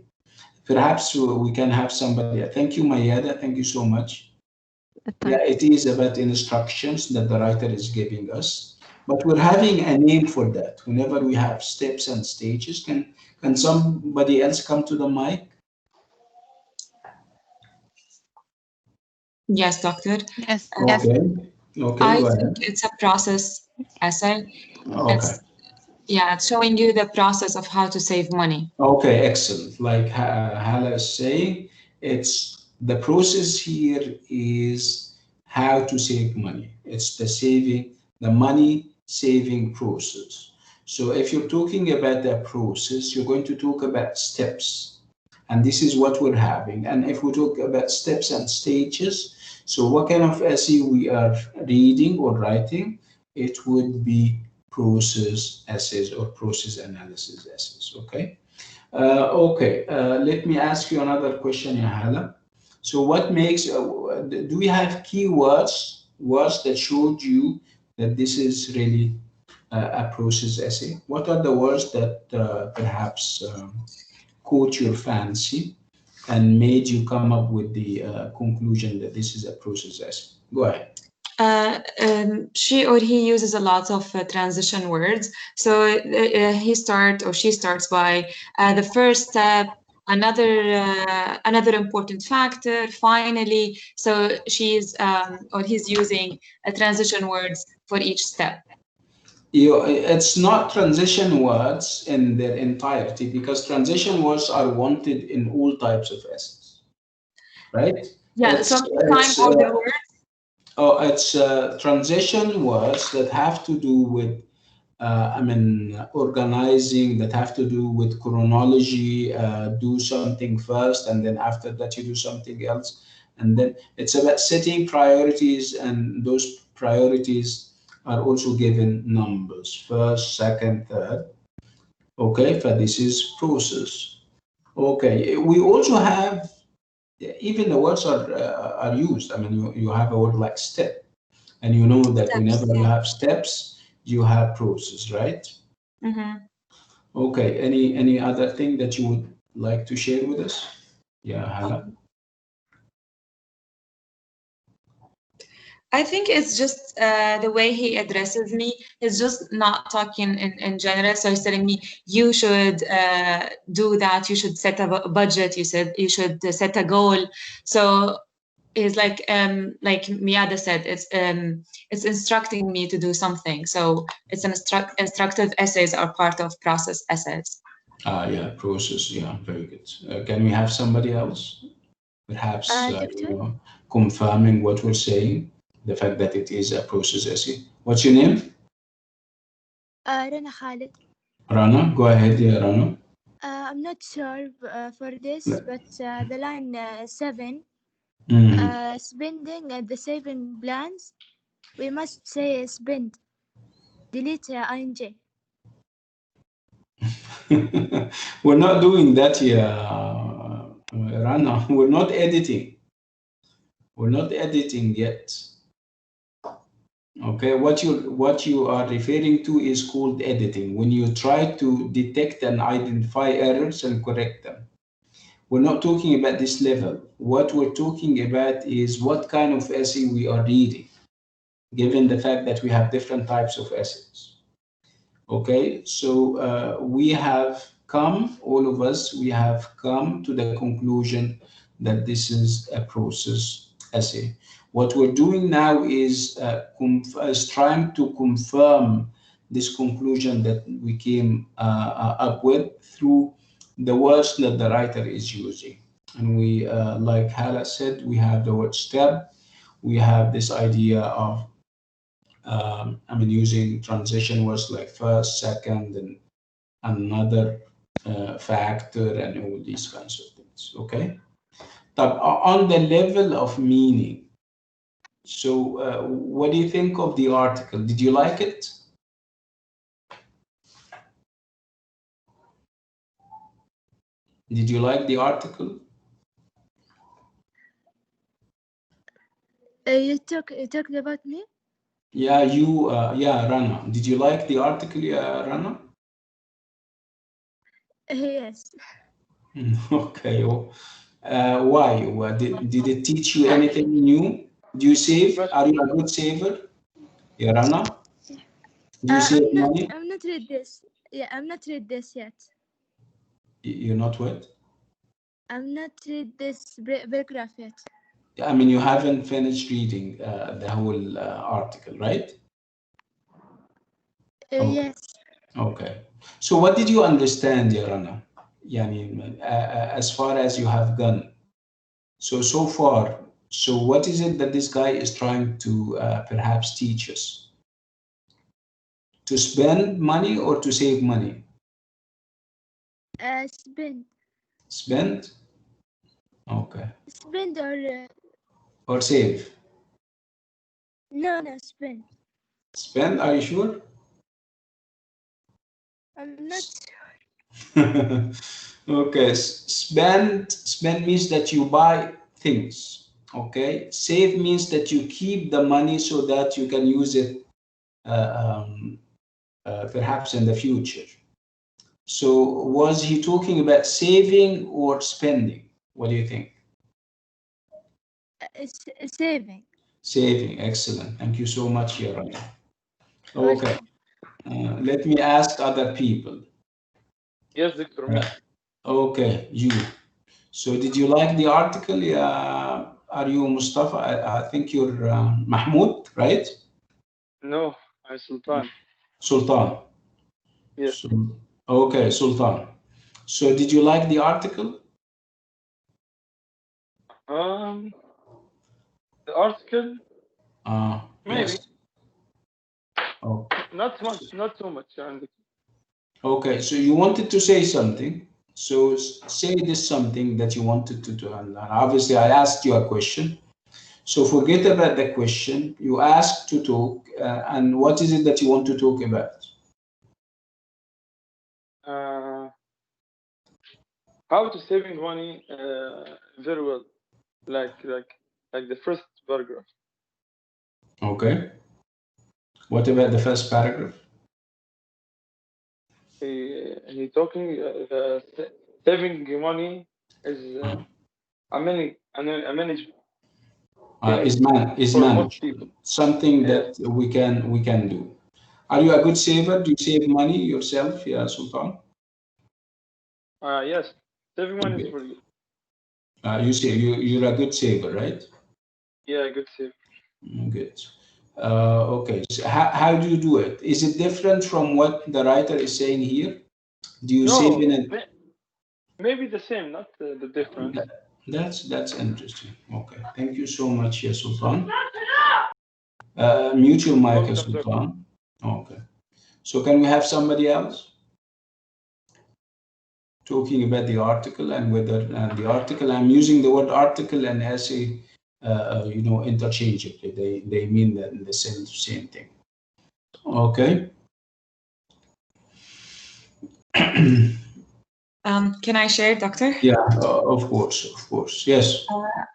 Perhaps we can have somebody. Thank you, Mayada. Thank you so much. Yeah, it is about instructions that the writer is giving us, but we're having a name for that. Whenever we have steps and stages, can somebody else come to the mic? Yes, doctor. Yes. Okay. Okay, I go think ahead. it's a process essay. Okay. It's showing you the process of how to save money. Okay, excellent. Like Hala is saying, it's the process here is how to save money. It's the money saving process. So if you're talking about the process, you're going to talk about steps. And this is what we're having. And if we talk about steps and stages, so what kind of essay we are reading or writing, it would be process essays or process analysis essays, okay? Let me ask you another question, Yahala. So what makes, do we have keywords, words that showed you that this is really a process essay? What are the words that perhaps caught your fancy and made you come up with the conclusion that this is a process essay? Go ahead. She or he uses a lot of transition words. So she starts by the first step another important factor, finally. So she's or he's using a transition words for each step. It's not transition words in their entirety, because transition words are wanted in all types of essays, right? Yeah, sometimes all the words. Oh, it's transition words that have to do with, organizing, that have to do with chronology, do something first, and then after that you do something else. And then it's about setting priorities, and those priorities are also given numbers, first, second, third. Okay, but this is process. Okay, we also have, even the words are used. I mean, you have a word like step, and you know that whenever you have steps, you have process, right? Mm-hmm. Okay, any other thing that you would like to share with us? Yeah, Hala. I think it's just the way he addresses me. He's just not talking in general. So he's telling me, you should do that. You should set a budget. You should set a goal. So it's like Miada said, it's instructing me to do something. So it's instructive essays are part of process essays. Yeah, process. Yeah, very good. Can we have somebody else, perhaps confirming what we're saying, the fact that it is a process essay? What's your name? Rana Khalid. Rana, go ahead, yeah, Rana. I'm not sure for this, but the line 7, spending the saving plans, we must say spend. Delete ing. We're not doing that here, Rana. We're not editing. We're not editing yet. Okay, what you are referring to is called editing, when you try to detect and identify errors and correct them. We're not talking about this level. What we're talking about is what kind of essay we are reading, given the fact that we have different types of essays. Okay, so we have come, all of us, we have come to the conclusion that this is a process essay. What we're doing now is trying to confirm this conclusion that we came up with through the words that the writer is using. And we, like Hala said, we have the word step, we have this idea of using transition words like first, second, and another factor, and all these kinds of things. Okay. But on the level of meaning, so what do you think of the article? Did you like it? Did you like the article? You talked about me? Yeah, you, Rana. Did you like the article, Rana? Yes. Okay. Why? Did it teach you anything new? Do you save? Are you a good saver? Yeah, Rana? Do you save money? I'm not read this. Yeah, I'm not read this yet. You're not what? I'm not read this paragraph yet. I mean, you haven't finished reading the whole article, right? Okay. Yes. Okay. So what did you understand, Yarana? Yani, as far as you have gone. So far, so what is it that this guy is trying to perhaps teach us? To spend money or to save money? Spend. Spend? Okay. Spend Or save? No, spend. Spend, are you sure? I'm not sure. Okay, spend means that you buy things. Okay, save means that you keep the money so that you can use it perhaps in the future. So was he talking about saving or spending? What do you think? It's saving. Saving, excellent. Thank you so much, Yarana. Okay, let me ask other people. Yes, Dr. Me. Okay, you. So did you like the article? Are you Mustafa? I think you're Mahmoud, right? No, I'm Sultan. Sultan. Yes. So, okay, Sultan. So did you like the article? The article, maybe. Yes. Oh. Not much, not too much. Okay, so you wanted to say something. So say this something that you wanted to do. And obviously, I asked you a question. So forget about the question. You asked to talk. And what is it that you want to talk about? How to saving money very well, like the first paragraph. Okay. What about the first paragraph? He talking saving money is a management. Is managed. Something that we can do. Are you a good saver? Do you save money yourself, yeah, Sultan? Yes, saving money is very good. You say you're a good saver, right? Yeah, good saver. Good. Okay. So how do you do it? Is it different from what the writer is saying here? Do you save in it? Maybe the same, not the difference. That's interesting. Okay. Thank you so much, yeah, Sultan. Mute your mic, Sultan. Okay. So can we have somebody else talking about the article and whether the article? I'm using the word article and essay, interchangeably. They mean that the same thing. Okay. Can I share, Doctor? Yeah, of course, yes.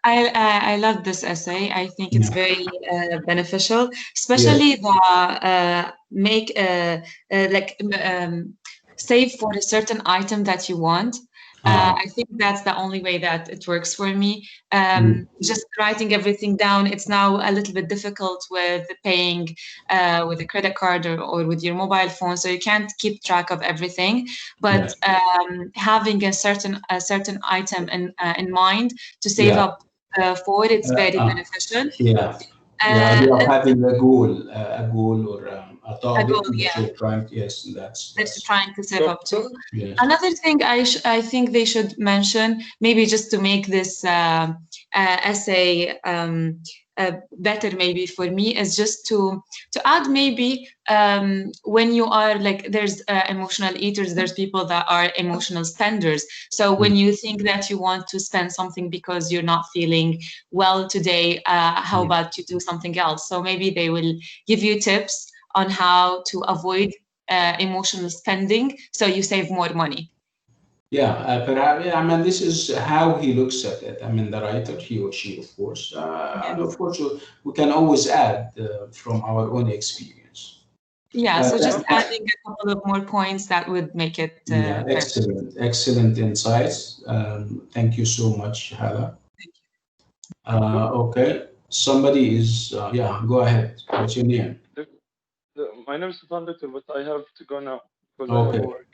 I love this essay. I think it's very beneficial, especially the save for a certain item that you want. I think that's the only way that it works for me. Just writing everything down, it's now a little bit difficult with paying with a credit card or with your mobile phone, so you can't keep track of everything. But having a certain item in mind to save up for, it's very beneficial. You are having a goal or a target that you're trying. Yes, that's trying to save up to. Yes. Another thing I think they should mention, maybe just to make this essay better maybe for me, is just to add maybe when you are like, there's emotional eaters, there's people that are emotional spenders. So when you think that you want to spend something because you're not feeling well today, how about you do something else? So maybe they will give you tips on how to avoid emotional spending so you save more money. Yeah, perhaps. I mean, this is how he looks at it. I mean, the writer, he or she, of course, and of course, we can always add from our own experience. Yeah, so just adding a couple of more points that would make it. Excellent insights. Thank you so much, Hala. Okay, somebody is. Go ahead. What's your name? My name is Sultan, Doctor, but I have to go now because I have work.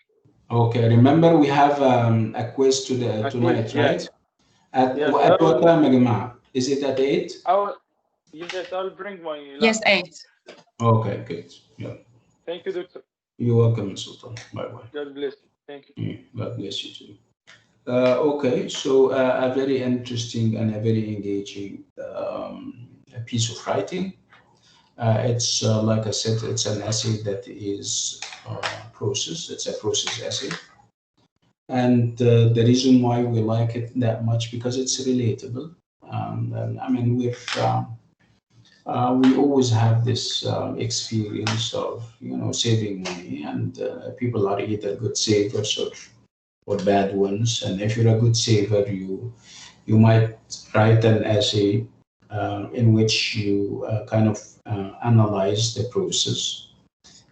Okay, remember we have a quiz tonight, right? At what time, Magma? Is it at 8? Yes, I'll bring my laptop. Yes, 8. Okay, good. Yeah. Thank you, Doctor. You're welcome, Sultan. Bye-bye. God bless you. Thank you. God bless you too. Okay, so a very interesting and a very engaging piece of writing. It's like I said, it's an essay that is process. It's a process essay, and the reason why we like it that much because it's relatable. And I mean, we always have this experience of saving money, and people are either good savers or bad ones. And if you're a good saver, you might write an essay in which you kind of analyze the process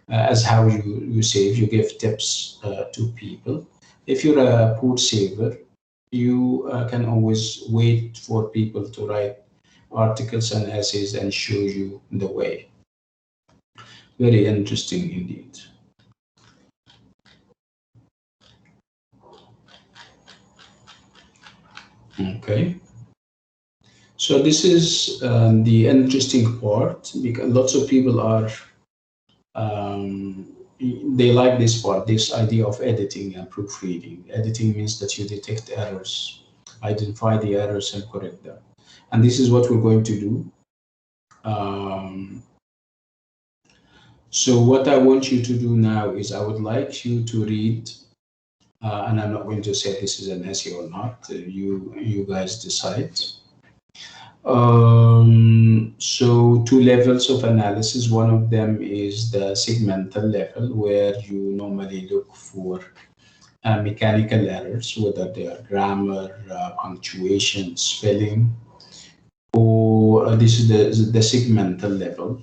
as how you save. You give tips to people. If you're a poor saver, you can always wait for people to write articles and essays and show you the way. Very interesting indeed. Okay. So this is the interesting part, because lots of people are they like this part, this idea of editing and proofreading. Editing means that you detect errors, identify the errors and correct them. And this is what we're going to do. So what I want you to do now is I would like you to read, and I'm not going to say this is an essay or not. You guys decide. So two levels of analysis. One of them is the segmental level, where you normally look for mechanical errors, whether they are grammar, punctuation, spelling, or this is the segmental level.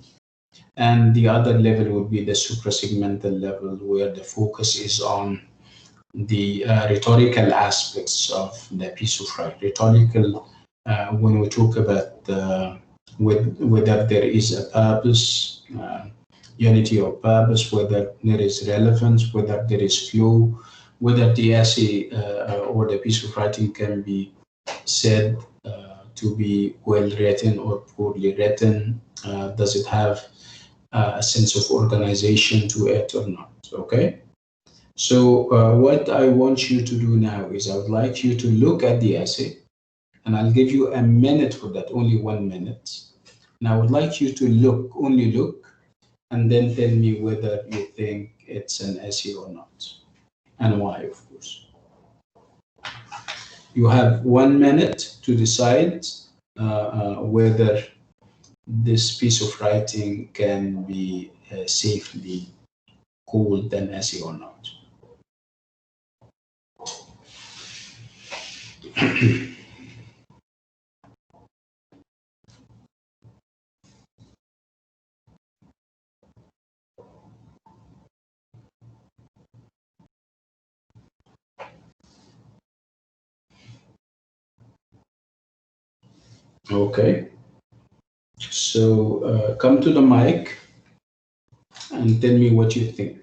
And the other level would be the suprasegmental level, where the focus is on the rhetorical aspects of the piece of writing. Rhetorical, when we talk about whether there is a purpose, unity of purpose, whether there is relevance, whether there is flow, whether the essay or the piece of writing can be said to be well written or poorly written. Does it have a sense of organization to it or not? Okay. So what I want you to do now is I would like you to look at the essay, and I'll give you a minute for that, only 1 minute. And I would like you to only look, and then tell me whether you think it's an essay or not, and why, of course. You have 1 minute to decide whether this piece of writing can be safely called an essay or not. Okay. So come to the mic and tell me what you think.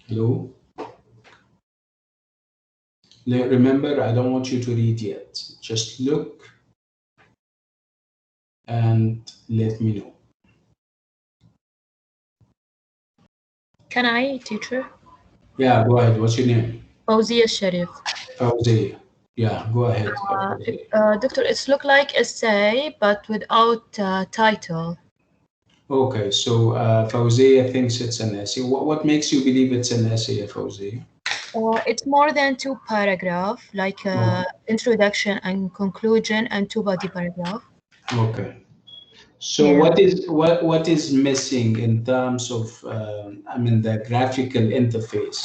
Hello? Remember, I don't want you to read yet. Just look and let me know. Can I, teacher? Yeah, go ahead. What's your name? Fawzia Sharif. Fawzia. Yeah, go ahead. Doctor, it's look like essay, but without title. Okay, so Fawzia thinks it's an essay. What makes you believe it's an essay, Fawzia? It's more than 2 paragraphs, like introduction and conclusion, and 2 body paragraph. Okay. So yeah. what is missing in terms of the graphical interface?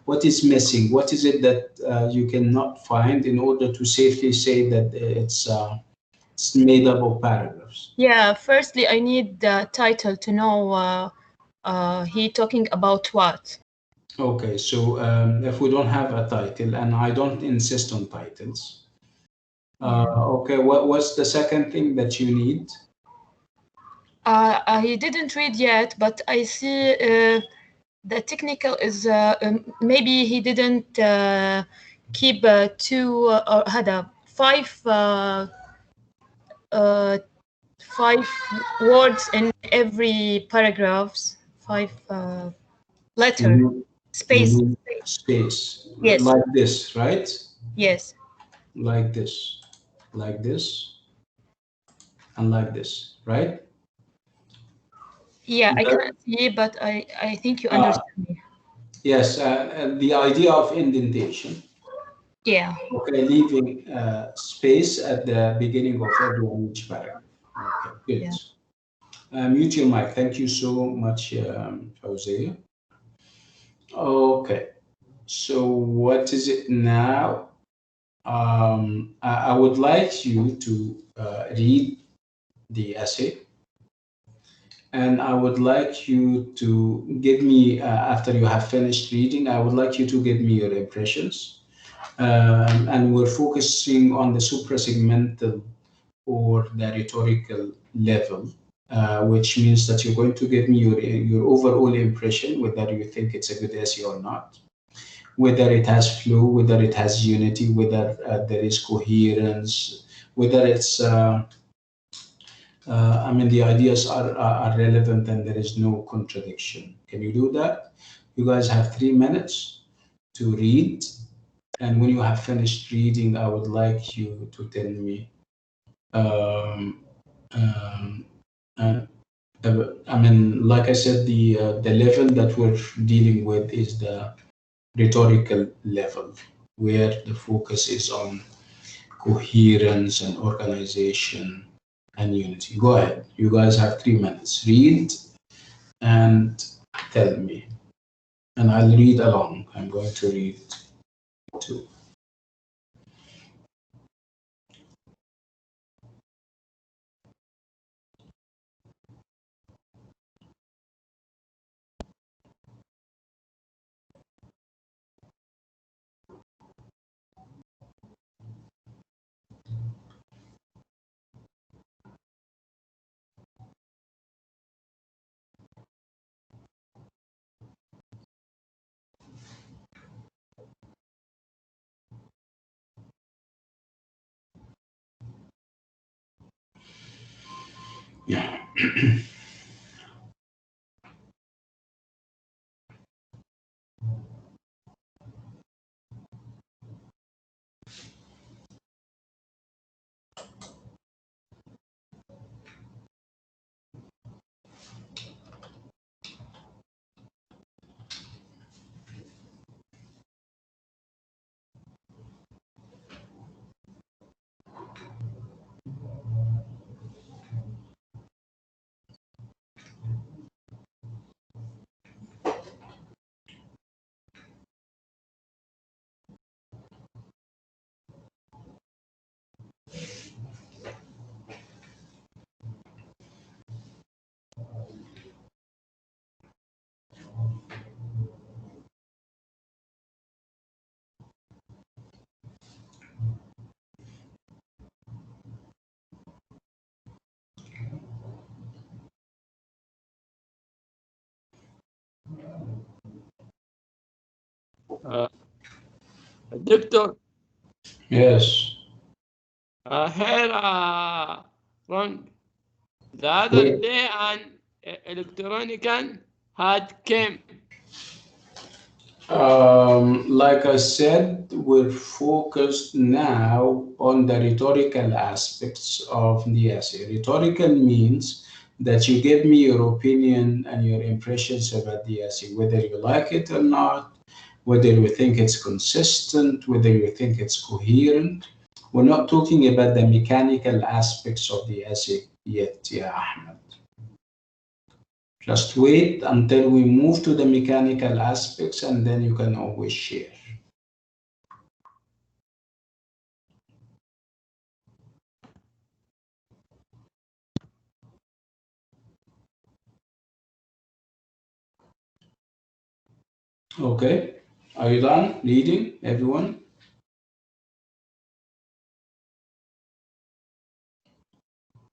What is missing? What is it that you cannot find in order to safely say that it's made up of paragraphs? Yeah, firstly, I need the title to know he talking about what. Okay, so if we don't have a title, and I don't insist on titles, okay, what's the second thing that you need? I didn't read yet, but I see the technical is maybe he didn't keep 2 or had a 5 words in every paragraphs, 5 letter space. Space. Yes. Like this, right? Yes. Like this, and like this, right? Yeah, I can't see, but I think you understand me. Yes, the idea of indentation. Yeah. Okay, leaving space at the beginning of every each paragraph. Okay, good. Yeah. Mute your mic. Thank you so much, Fawzia. Okay, so what is it now? I would like you to read the essay, and I would like you to give me, after you have finished reading, I would like you to give me your impressions. And we're focusing on the suprasegmental or the rhetorical level. which means that you're going to give me your overall impression, whether you think it's a good essay or not, whether it has flow, whether it has unity, whether there is coherence, whether it's I mean, the ideas are relevant and there is no contradiction. Can you do that? You guys have 3 minutes to read. And when you have finished reading, I would like you to tell me, I mean, like I said, the level that we're dealing with is the rhetorical level, where the focus is on coherence and organization and unity. Go ahead. You guys have 3 minutes. Read and tell me. And I'll read along. I'm going to read too. Yeah. Doctor, Yes. here from the other day an electronic had came. Like I said, we're focused now on the rhetorical aspects of the essay. Rhetorical means that you give me your opinion and your impressions about the essay, whether you like it or not, whether you think it's consistent, whether you think it's coherent. We're not talking about the mechanical aspects of the essay yet, yeah, Ahmed. Just wait until we move to the mechanical aspects and then you can always share. Okay, are you done reading, everyone?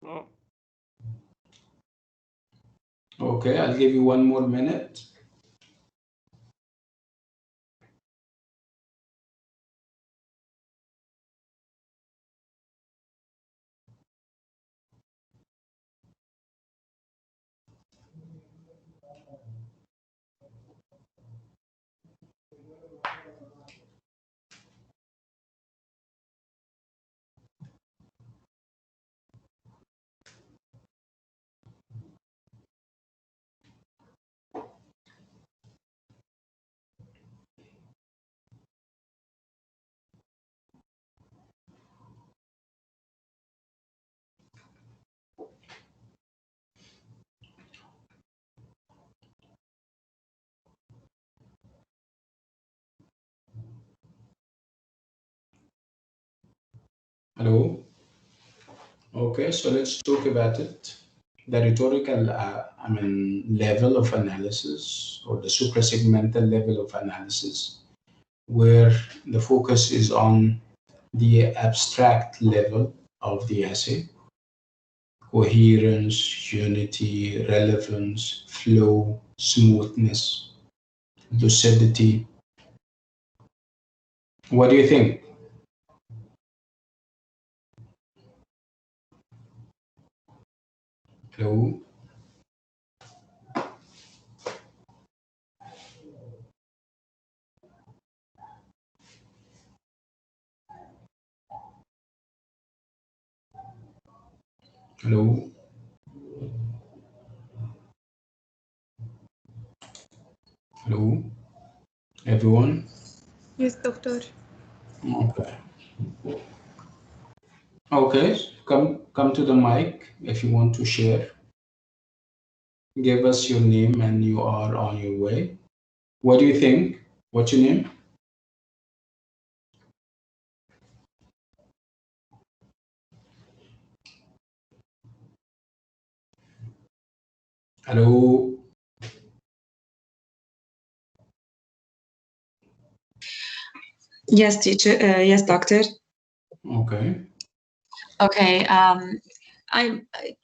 No. Okay, I'll give you 1 more minute. Hello? Okay, so let's talk about it. The rhetorical, level of analysis or the suprasegmental level of analysis, where the focus is on the abstract level of the essay, coherence, unity, relevance, flow, smoothness, lucidity. What do you think? Hello? Hello? Hello? Everyone? Yes, doctor. Okay. Okay, come to the mic if you want to share. Give us your name and you are on your way. What do you think? What's your name? Hello? Yes, teacher. Yes, doctor. Okay. Okay. I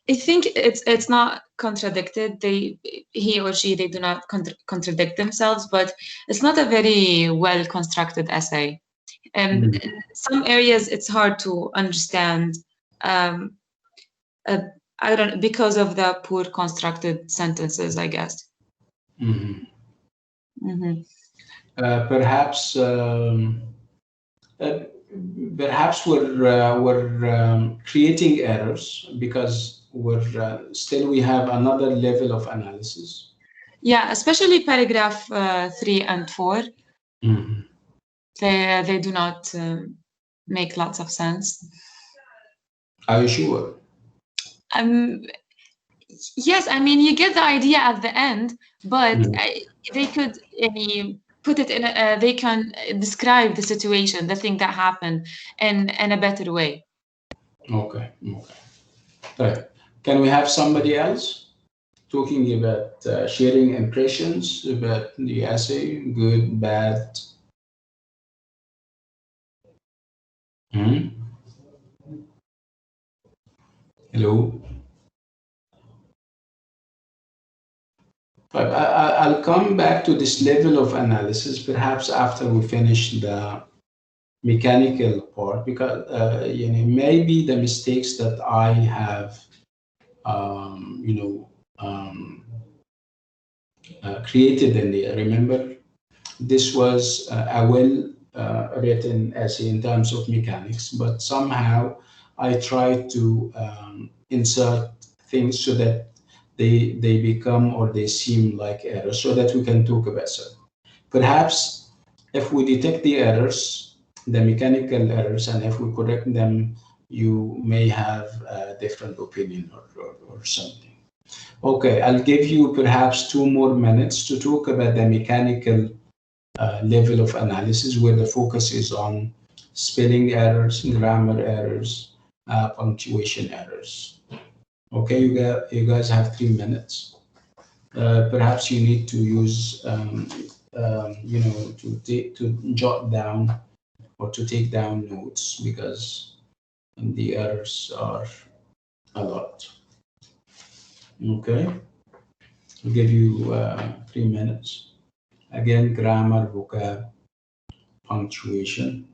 think it's not contradicted. He or she, they do not contradict themselves, but it's not a very well constructed essay. In some areas, it's hard to understand. I don't, because of the poor constructed sentences, I guess. Perhaps we're creating errors because we have another level of analysis. Yeah, especially paragraph 3 and 4. They do not make lots of sense. Are you sure? Yes, I mean, you get the idea at the end, but they could put it in they can describe the situation, the thing that happened in a better way. Okay. Right. Can we have somebody else talking about sharing impressions about the essay, good, bad? Hello? I'll come back to this level of analysis perhaps after we finish the mechanical part, because maybe the mistakes that I have created in there. Remember, this was a well written essay in terms of mechanics, but somehow I tried to insert things so that they become or they seem like errors, so that we can talk about it. Perhaps if we detect the errors, the mechanical errors, and if we correct them, you may have a different opinion or something. Okay, I'll give you perhaps 2 more minutes to talk about the mechanical level of analysis, where the focus is on spelling errors, grammar errors, punctuation errors. Okay, you guys have 3 minutes. Perhaps you need to use, to jot down or to take down notes, because the errors are a lot. Okay, I'll give you 3 minutes. Again, grammar, vocab, punctuation.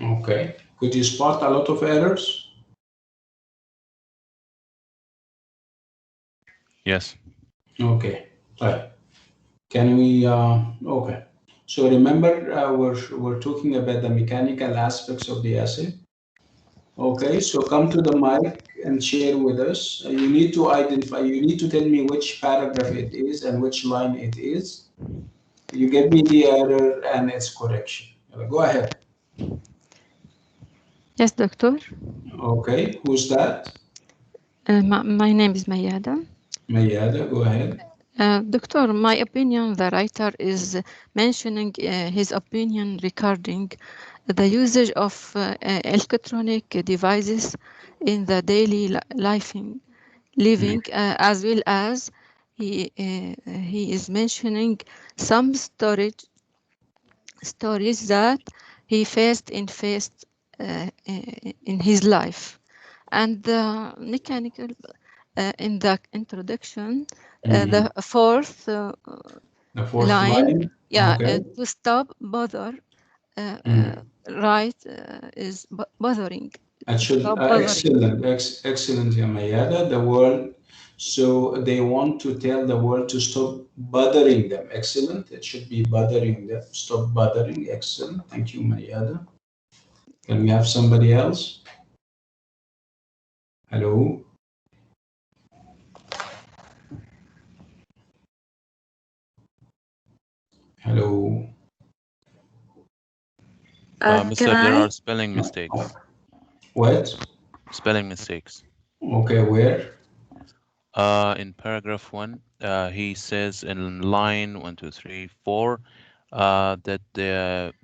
Okay. Could you spot a lot of errors? Yes. Okay. Right. Can we? Okay. So remember, we're talking about the mechanical aspects of the essay. Okay. So come to the mic and share with us. You need to identify. You need to tell me which paragraph it is and which line it is. You give me the error and its correction. Go ahead. Yes, doctor. Okay. Who's that? My name is Mayada. Mayada, go ahead. Doctor, my opinion, the writer is mentioning his opinion regarding the usage of electronic devices in the daily living, as well as he is mentioning some stories that he faced in his life, and the mechanical in the introduction, the fourth The fourth line, yeah, Okay. to stop bother, right, is bothering. Actually, Stop bothering. excellent, excellent, Yamayada. The world, so they want to tell the world to stop bothering them. Excellent. It should be bothering them. Stop bothering. Excellent. Thank you, Mayada. Can we have somebody else? Hello. Hello. Mister, there are spelling mistakes. What? Spelling mistakes. Okay, where? In paragraph 1, he says in line 1, 2, 3, 4 that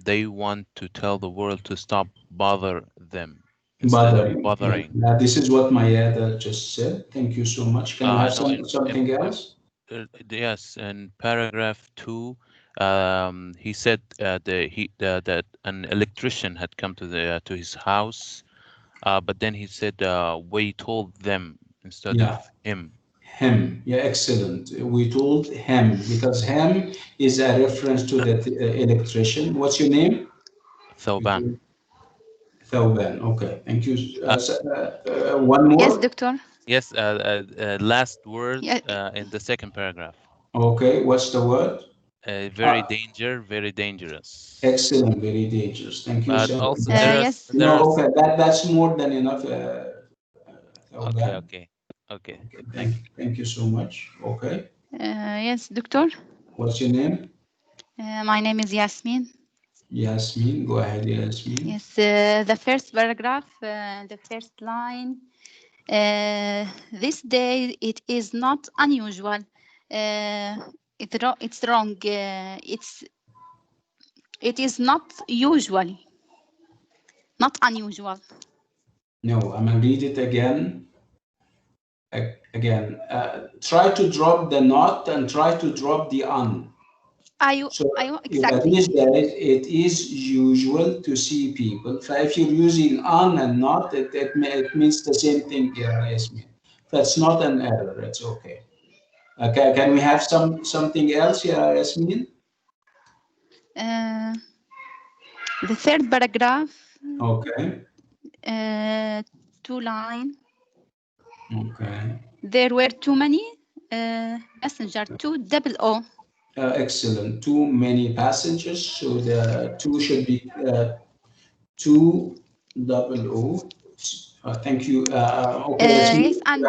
they want to tell the world to stop bother them instead of bothering. Yeah. This is what Mayada just said. Thank you so much. Can we have something else? Yes, in paragraph 2, he said that an electrician had come to his house, but then he said we told them instead of him. Him, yeah, excellent. We told him because him is a reference to that electrician. What's your name? Thawban. Thawban. Okay, thank you. One more. Yes, doctor. Yes, last word Yeah. in the second paragraph. Okay, what's the word? Very dangerous. Excellent, very dangerous. Thank you, sir. Also, yes. No, okay, that's more than enough. Okay. Thank you so much. Okay. Yes, doctor. What's your name? My name is Yasmin. Yasmin, go ahead, Yasmin. Yes, the first paragraph, the first line. This day it is not unusual. It's wrong. It is not usual. Not unusual. No, I'm gonna read it again. Try to drop the not and try to drop the un. Exactly. These days, it is usual to see people. If you're using un and not, it means the same thing here, Yasmin. That's not an error. It's okay. Okay, can we have something else here, Yasmin? The third paragraph. Okay. 2 line. Okay. There were too many passenger. 2 double O. Excellent. Too many passengers. So the 2 should be 2 double O. Thank you. Okay. Yes, and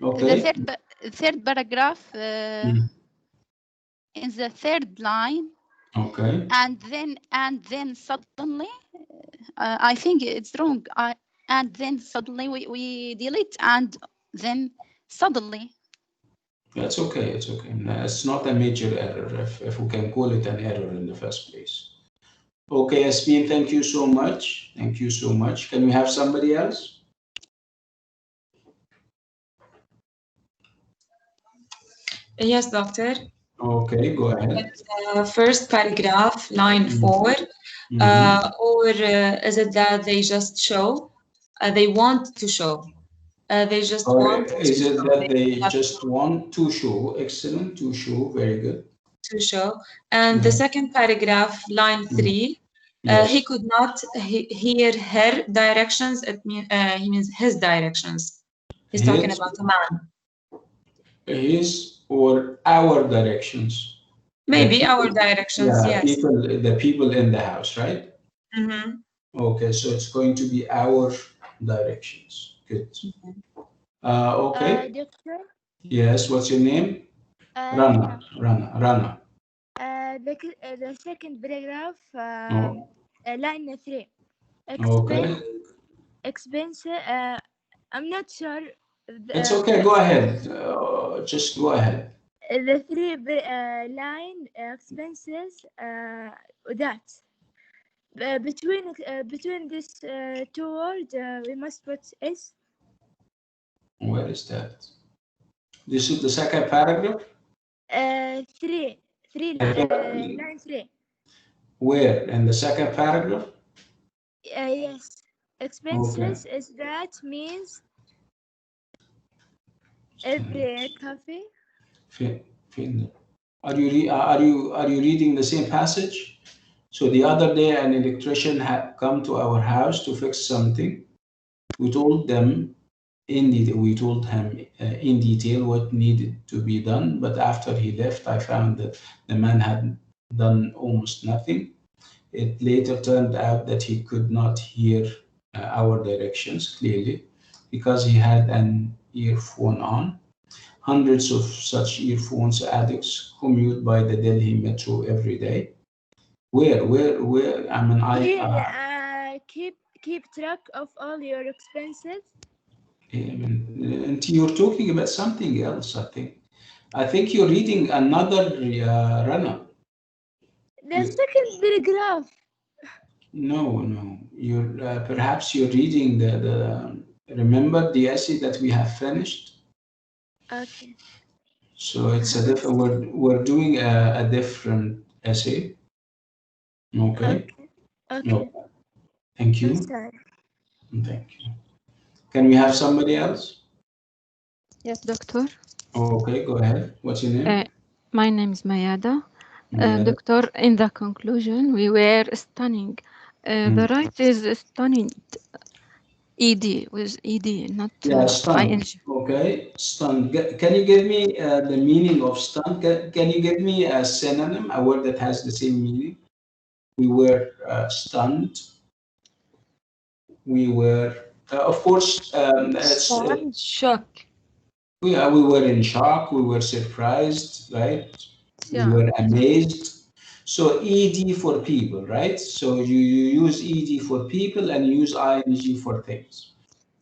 okay. the third paragraph in the third line. Okay. And then suddenly, I think it's wrong. And then suddenly we delete and then suddenly. That's okay. It's okay. It's not a major error if we can call it an error in the first place. Okay, Yasmin, thank you so much. Thank you so much. Can we have somebody else? Yes, doctor. Okay, go ahead. First paragraph, line 4. Or is it that they just show? They want to show. They just want is it that they just want to show? Excellent, to show. Very good. To show. And the second paragraph, line 3, Yes. He could not hear her directions. He means his directions. He's talking about a man. His or our directions. Maybe our directions, Yeah, yes. the people in the house, right? Mm-hmm. Okay, so it's going to be our directions. Good. Okay. Doctor, Yes, what's your name? Rana. the second paragraph, Oh. line 3. Okay. Expense. I'm not sure. It's okay. Go ahead. Just go ahead. The three line expenses. That between this two words, we must put S. Where is that? This is the second paragraph. Three line 3. Where in the second paragraph? Yes. Expenses is that means every coffee. Are you reading the same passage? So the other day, an electrician had come to our house to fix something. We told him in detail what needed to be done. But after he left, I found that the man had done almost nothing. It later turned out that he could not hear our directions clearly because he had an earphone on. Hundreds of such earphones addicts commute by the Delhi metro every day. Where? I mean, keep track of all your expenses. And you're talking about something else, I think. I think you're reading another runner. The second paragraph. No. You're perhaps you're reading the. Remember the essay that we have finished? Okay. So it's a different. We're doing a different essay. Okay. Okay. Thank you. Thank you. Can we have somebody else? Yes, doctor. Okay, go ahead. What's your name? My name is Mayada. Doctor, in the conclusion, we were stunning. The right is stunning. ED with ED, not stunned. ING. Okay, stunned. Can you give me the meaning of stunned? Can you give me a synonym, a word that has the same meaning? We were stunned. We were, of course, shock. We were in shock. We were surprised, right? Yeah. We were amazed. So ED for people, right? So you use ED for people and use ING for things.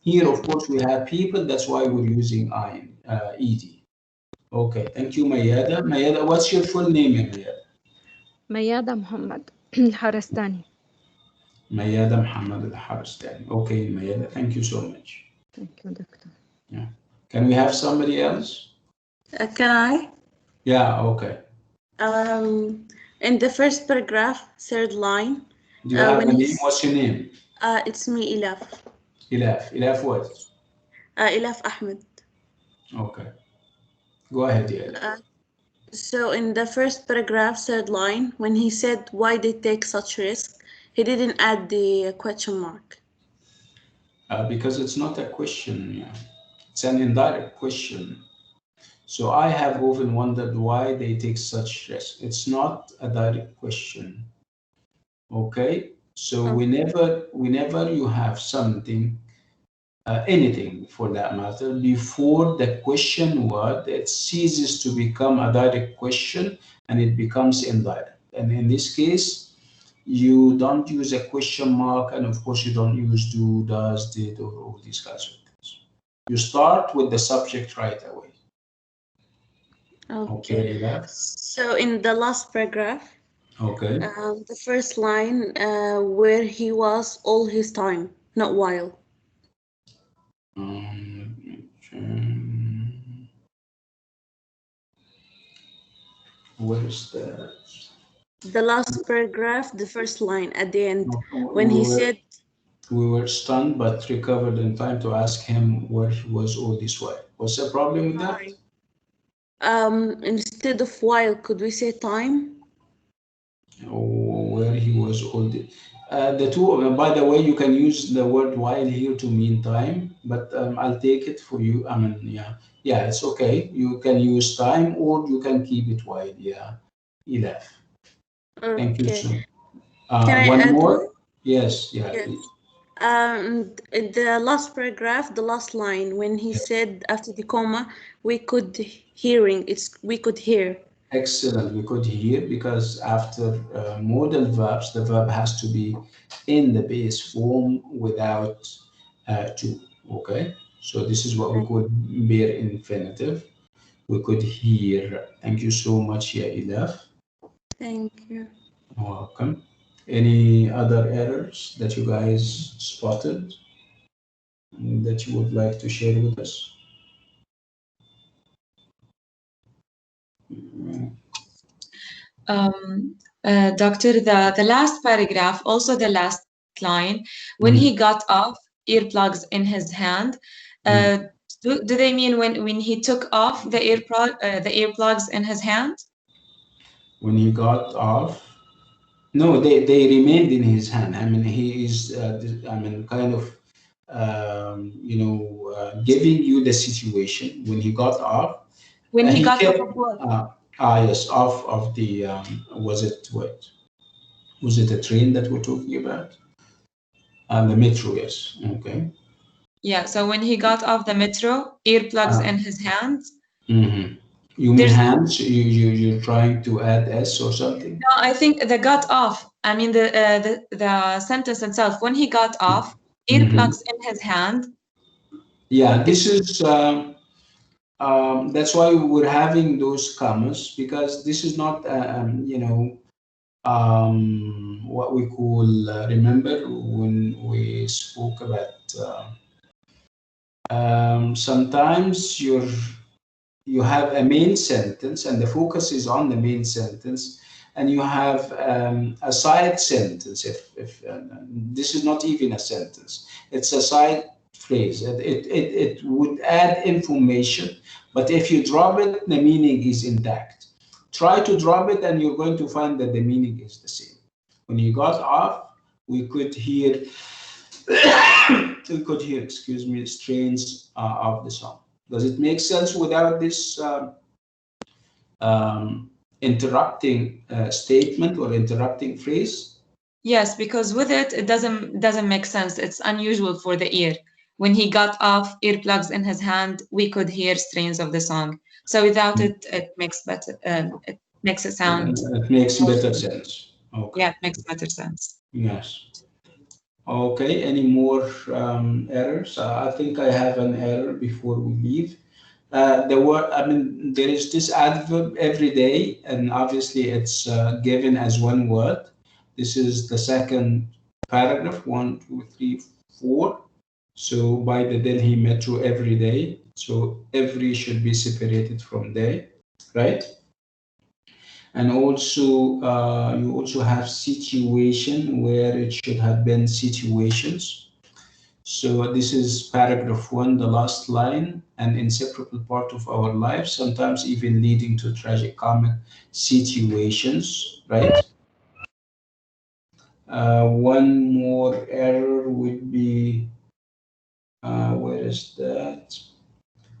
Here, of course, we have people. That's why we're using ED. Okay, thank you, Mayada. Mayada, what's your full name, Mayada? Mayada Muhammad Al-Harastani. Mayada Muhammad Al-Harastani. Okay, Mayada, thank you so much. Thank you, doctor. Yeah. Can we have somebody else? Can I? Yeah, okay. In the first paragraph, third line. Do you have a name? What's your name? It's me, Ilaf. Ilaf what? Ilaf Ahmed. Okay. Go ahead, Ilaf. So in the first paragraph, third line, when he said, why they take such risk, he didn't add the question mark. Because it's not a question, yeah. It's an indirect question. So I have often wondered why they take such risk. It's not a direct question. Okay? So whenever you have something, anything for that matter, before the question word, it ceases to become a direct question and it becomes indirect. And in this case, you don't use a question mark, and of course you don't use do, does, did, or all these kinds of things. You start with the subject right away. Okay, so in the last paragraph, the first line, where he was all his time, not while. Where's that? The last paragraph, the first line at the end, when he said, we were stunned but recovered in time to ask him where he was all this while. What's the problem with that? Instead of while, could we say time? where he was old. The two, by the way, you can use the word while here to mean time, but I'll take it for you. I mean, yeah, it's okay. You can use time or you can keep it while. Yeah, Elif. Thank you, Okay. sir. Can I One add more? one? Yes, yeah, Yes. please. In the last paragraph, the last line, when he said after the comma, we could we could hear. Excellent. We could hear because after modal verbs, the verb has to be in the base form without to. Okay. So this is what we call bare infinitive. We could hear. Thank you so much, Ya Ilaf. Thank you. Welcome. Any other errors that you guys spotted that you would like to share with us? Doctor, the last paragraph, also the last line, when he got off earplugs in his hand, do they mean when he took off the earplugs in his hand? When he got off, no, they remained in his hand. I mean, he is, I mean, kind of, giving you the situation when he got off. When he got kept, off of what? Yes, off of the, was it what? Was it a train that we're talking about? The metro, yes. Okay. Yeah, so when he got off the metro, earplugs in his hands. You mean hands? You're trying to add S or something? No, I think the got off. I mean the sentence itself. When he got off, earplugs in his hand. Yeah, this is that's why we're having those commas, because this is not what we call remember when we spoke about sometimes you have a main sentence and the focus is on the main sentence, and you have a side sentence. If this is not even a sentence, it's a side phrase. It would add information, but if you drop it, the meaning is intact. Try to drop it and you're going to find that the meaning is the same. When you got off, we could hear excuse me, strains of the song. Does it make sense without this interrupting statement or interrupting phrase? Yes, because with it doesn't make sense. It's unusual for the ear. When he got off earplugs in his hand, we could hear strains of the song. So without it, it makes better. It makes it sound. It makes better sense. Okay. Yeah, it makes better sense. Yes. Okay. Any more errors? I think I have an error before we leave. There is this adverb every day, and obviously it's given as one word. This is the second paragraph, 1, 2, 3, 4. So by the Delhi Metro every day. So every should be separated from day, right? And also, you also have situation where it should have been situations. So this is paragraph 1, the last line, an inseparable part of our life, sometimes even leading to tragic comic situations, right? One more error would be, where is that?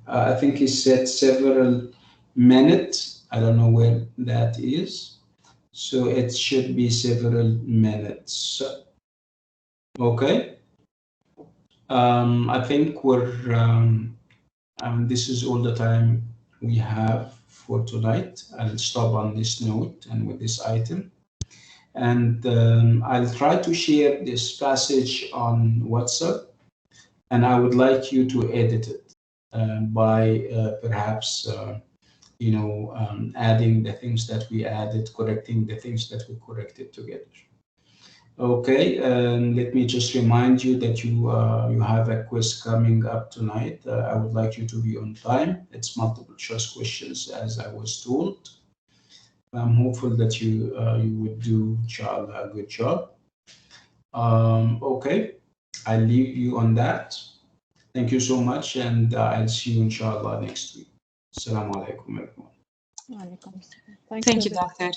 I think he said several minutes. I don't know where that is. So it should be several minutes. Okay. I think this is all the time we have for tonight. I'll stop on this note and with this item. And I'll try to share this passage on WhatsApp, and I would like you to edit it by perhaps adding the things that we added, correcting the things that we corrected together. Okay, let me just remind you that you have a quiz coming up tonight. I would like you to be on time. It's multiple choice questions, as I was told. I'm hopeful that you would do, inshallah, a good job. Okay, I'll leave you on that. Thank you so much, and I'll see you, inshallah, next week. Assalamu alaikum, everyone. Thank you, doctor.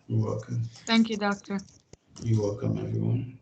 You're welcome. Thank you, doctor. You're welcome, everyone.